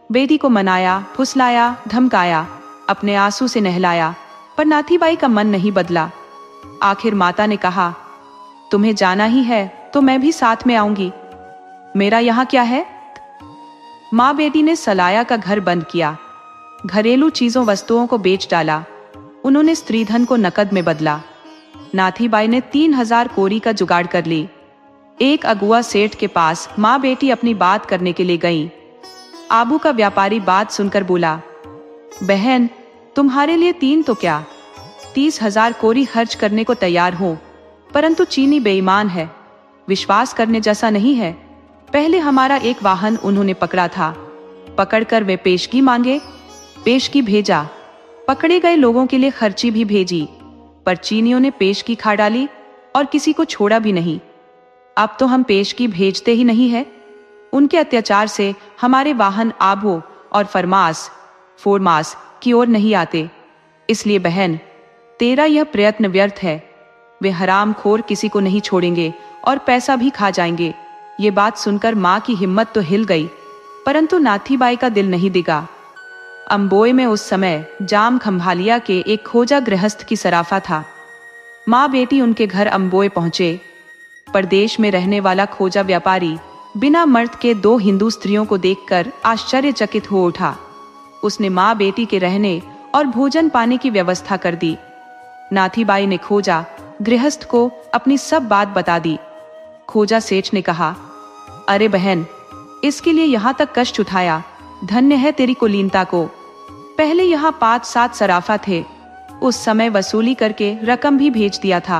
बेटी को मनाया, फुसलाया, धमकाया, अपने आंसू से नहलाया, पर नाथीबाई का मन नहीं बदला। आखिर माता ने कहा, तुम्हें जाना ही है तो मैं भी साथ में आऊंगी, मेरा यहाँ क्या है? माँ बेटी ने सलाया का घर बंद किया। घरेलू चीजों वस्तुओं को बेच डाला। उन्होंने स्त्रीधन को नकद में बदला। नाथीबाई ने 3,000 कोरी का जुगाड़ कर ली। एक अगुआ सेठ के पास माँ बेटी अपनी बात करने के लिए गईं। आबू का व्यापारी बात सुनकर बोला, बहन तुम्हारे लिए 3 तो क्या 30,000 कोरी खर्च करने को तैयार हो, परंतु चीनी बेईमान है, विश्वास करने जैसा नहीं है। पहले हमारा एक वाहन उन्होंने पकड़ा था, पकड़कर वे पेशगी मांगे, पेशगी भेजा, पकड़े गए लोगों के लिए खर्ची भी भेजी। पर चीनियों ने पेशगी खा डाली और किसी को छोड़ा भी नहीं। अब तो हम पेशगी भेजते ही नहीं है। उनके अत्याचार से हमारे वाहन आबो और फोरमास की ओर नहीं आते। इसलिए बहन, तेरा यह प्रयत्न व्यर्थ है। वे हरामखोर किसी को नहीं छोड़ेंगे और पैसा भी खा जाएंगे। ये बात सुनकर माँ की हिम्मत तो हिल गई, परंतु नाथीबाई का दिल नहीं दिगा। अम्बोई में उस समय जाम खंभालिया के एक खोजा गृहस्थ की सराफा था। माँ बेटी उनके घर अम्बोई पहुंचे। परदेश में रहने वाला खोजा व्यापारी बिना मर्द के 2 हिंदू स्त्रियों को देखकर आश्चर्यचकित हो उठा। उसने माँ बेटी के रहने और भोजन पाने की व्यवस्था कर दी। नाथीबाई ने खोजा गृहस्थ को अपनी सब बात बता दी। खोजा सेठ ने कहा, अरे बहन, इसके लिए यहाँ तक कष्ट उठाया, धन्य है तेरी कुलीनता को। पहले यहाँ 5-7 सराफा थे। उस समय वसूली करके रकम भी भेज दिया था,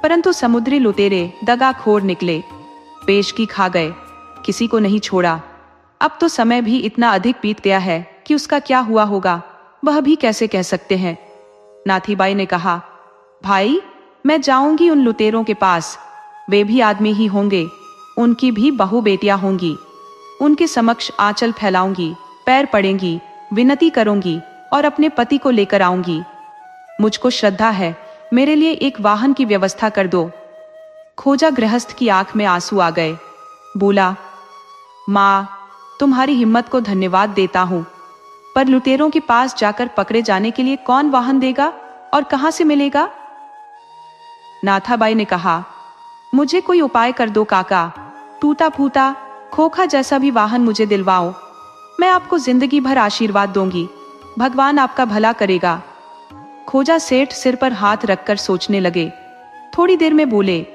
परंतु समुद्री लुटेरे दगाखोर निकले, पेशगी खा गए, किसी को नहीं छोड़ा। अब तो समय भी इतना अधिक बीत गया है कि उसका क्या हुआ होगा वह भी कैसे कह सकते हैं। नाथीबाई ने कहा, भाई, मैं जाऊंगी उन लुटेरों के पास। वे भी आदमी ही होंगे, उनकी भी बहु बेटियां होंगी। उनके समक्ष आंचल फैलाऊंगी, पैर पड़ेंगी, विनती करूंगी और अपने पति को लेकर आऊंगी। मुझको श्रद्धा है, मेरे लिए एक वाहन की व्यवस्था कर दो। खोजा गृहस्थ की आंख में आंसू आ गए। बोला, माँ, तुम्हारी हिम्मत को धन्यवाद देता हूँ, पर लुटेरों के पास जाकर पकड़े जाने के लिए कौन वाहन देगा और कहां से मिलेगा? नाथाबाई ने कहा, मुझे कोई उपाय कर दो काका। टूटा फूटा खोखा जैसा भी वाहन मुझे दिलवाओ। मैं आपको जिंदगी भर आशीर्वाद दूंगी। भगवान आपका भला करेगा। खोजा सेठ सिर पर हाथ रखकर सोचने लगे। थोड़ी देर में बोले,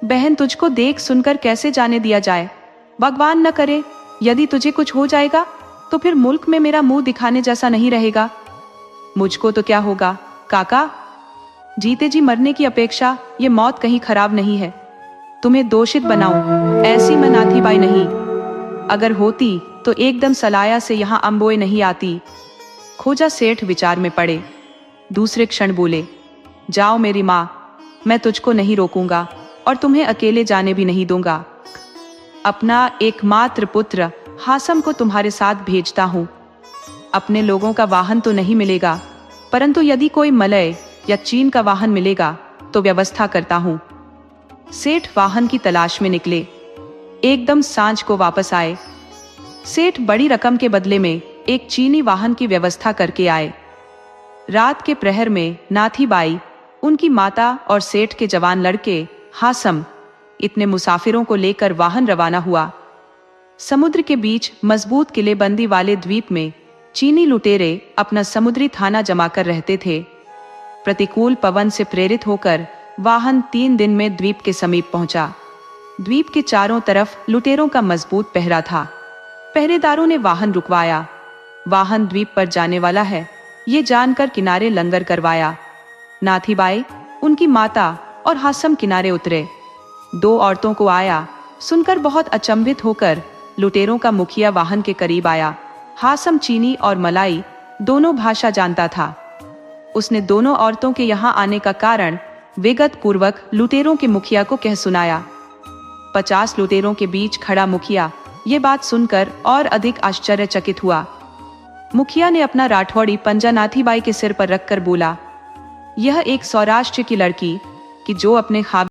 बहन, तुझको देख सुनकर कैसे जाने दिया जाए। भगवान न करे, यदि तुझे कुछ हो जाएगा तो फिर मुल्क में मेरा मुंह दिखाने जैसा नहीं रहेगा। मुझको तो क्या होगा काका, जीते जी मरने की अपेक्षा ये मौत कहीं खराब नहीं है। तुम्हें दोषित बनाऊं ऐसी मैं नाथीबाई नहीं। अगर होती तो एकदम सलाया से यहाँ अम्बोई नहीं आती। खोजा सेठ विचार में पड़े। दूसरे क्षण बोले, जाओ मेरी माँ, मैं तुझको नहीं रोकूंगा और तुम्हें अकेले जाने भी नहीं दूंगा। अपना एकमात्र पुत्र हासम को तुम्हारे साथ भेजता हूँ। अपने लोगों का वाहन तो नहीं मिलेगा, परंतु यदि कोई मलय या चीन का वाहन मिलेगा तो व्यवस्था करता हूँ। सेठ वाहन की तलाश में निकले। एकदम सांझ को वापस आए। सेठ बड़ी रकम के बदले में एक चीनी वाहन की व्यवस्था करके आए। रात के प्रहर में नाथीबाई, उनकी माता और सेठ के जवान लड़के हासम इतने मुसाफिरों को लेकर वाहन रवाना हुआ। समुद्र के बीच मजबूत किलेबंदी वाले द्वीप में चीनी लुटेरे अपना समुद्री थाना जमा कर रहते थे। प्रतिकूल पवन से प्रेरित होकर वाहन 3 दिन में द्वीप के समीप पहुंचा। द्वीप के चारों तरफ लुटेरों का मजबूत पहरा था। पहरेदारों ने वाहन रुकवाया। वाहन द्वीप पर जाने वाला है, ये जानकर किनारे लंगर करवाया। नाथीबाई, उनकी माता और हासम किनारे उतरे। 2 औरतों को आया सुनकर बहुत अचंभित होकर लुटेरों का मुखिया वाहन के करीब आया। हासम चीनी और मलाई दोनों भाषा जानता था। उसने दोनों औरतों के यहाँ आने का कारण विगत पूर्वक लुटेरों के मुखिया को कह सुनाया। 50 लुटेरों के बीच खड़ा मुखिया ये बात सुनकर और अधिक आश्चर्यचकित हुआ। मुखिया ने अपना राठौड़ी पंजा नाथीबाई के सिर पर रखकर बोला, यह एक सौराष्ट्र की लड़की कि जो अपने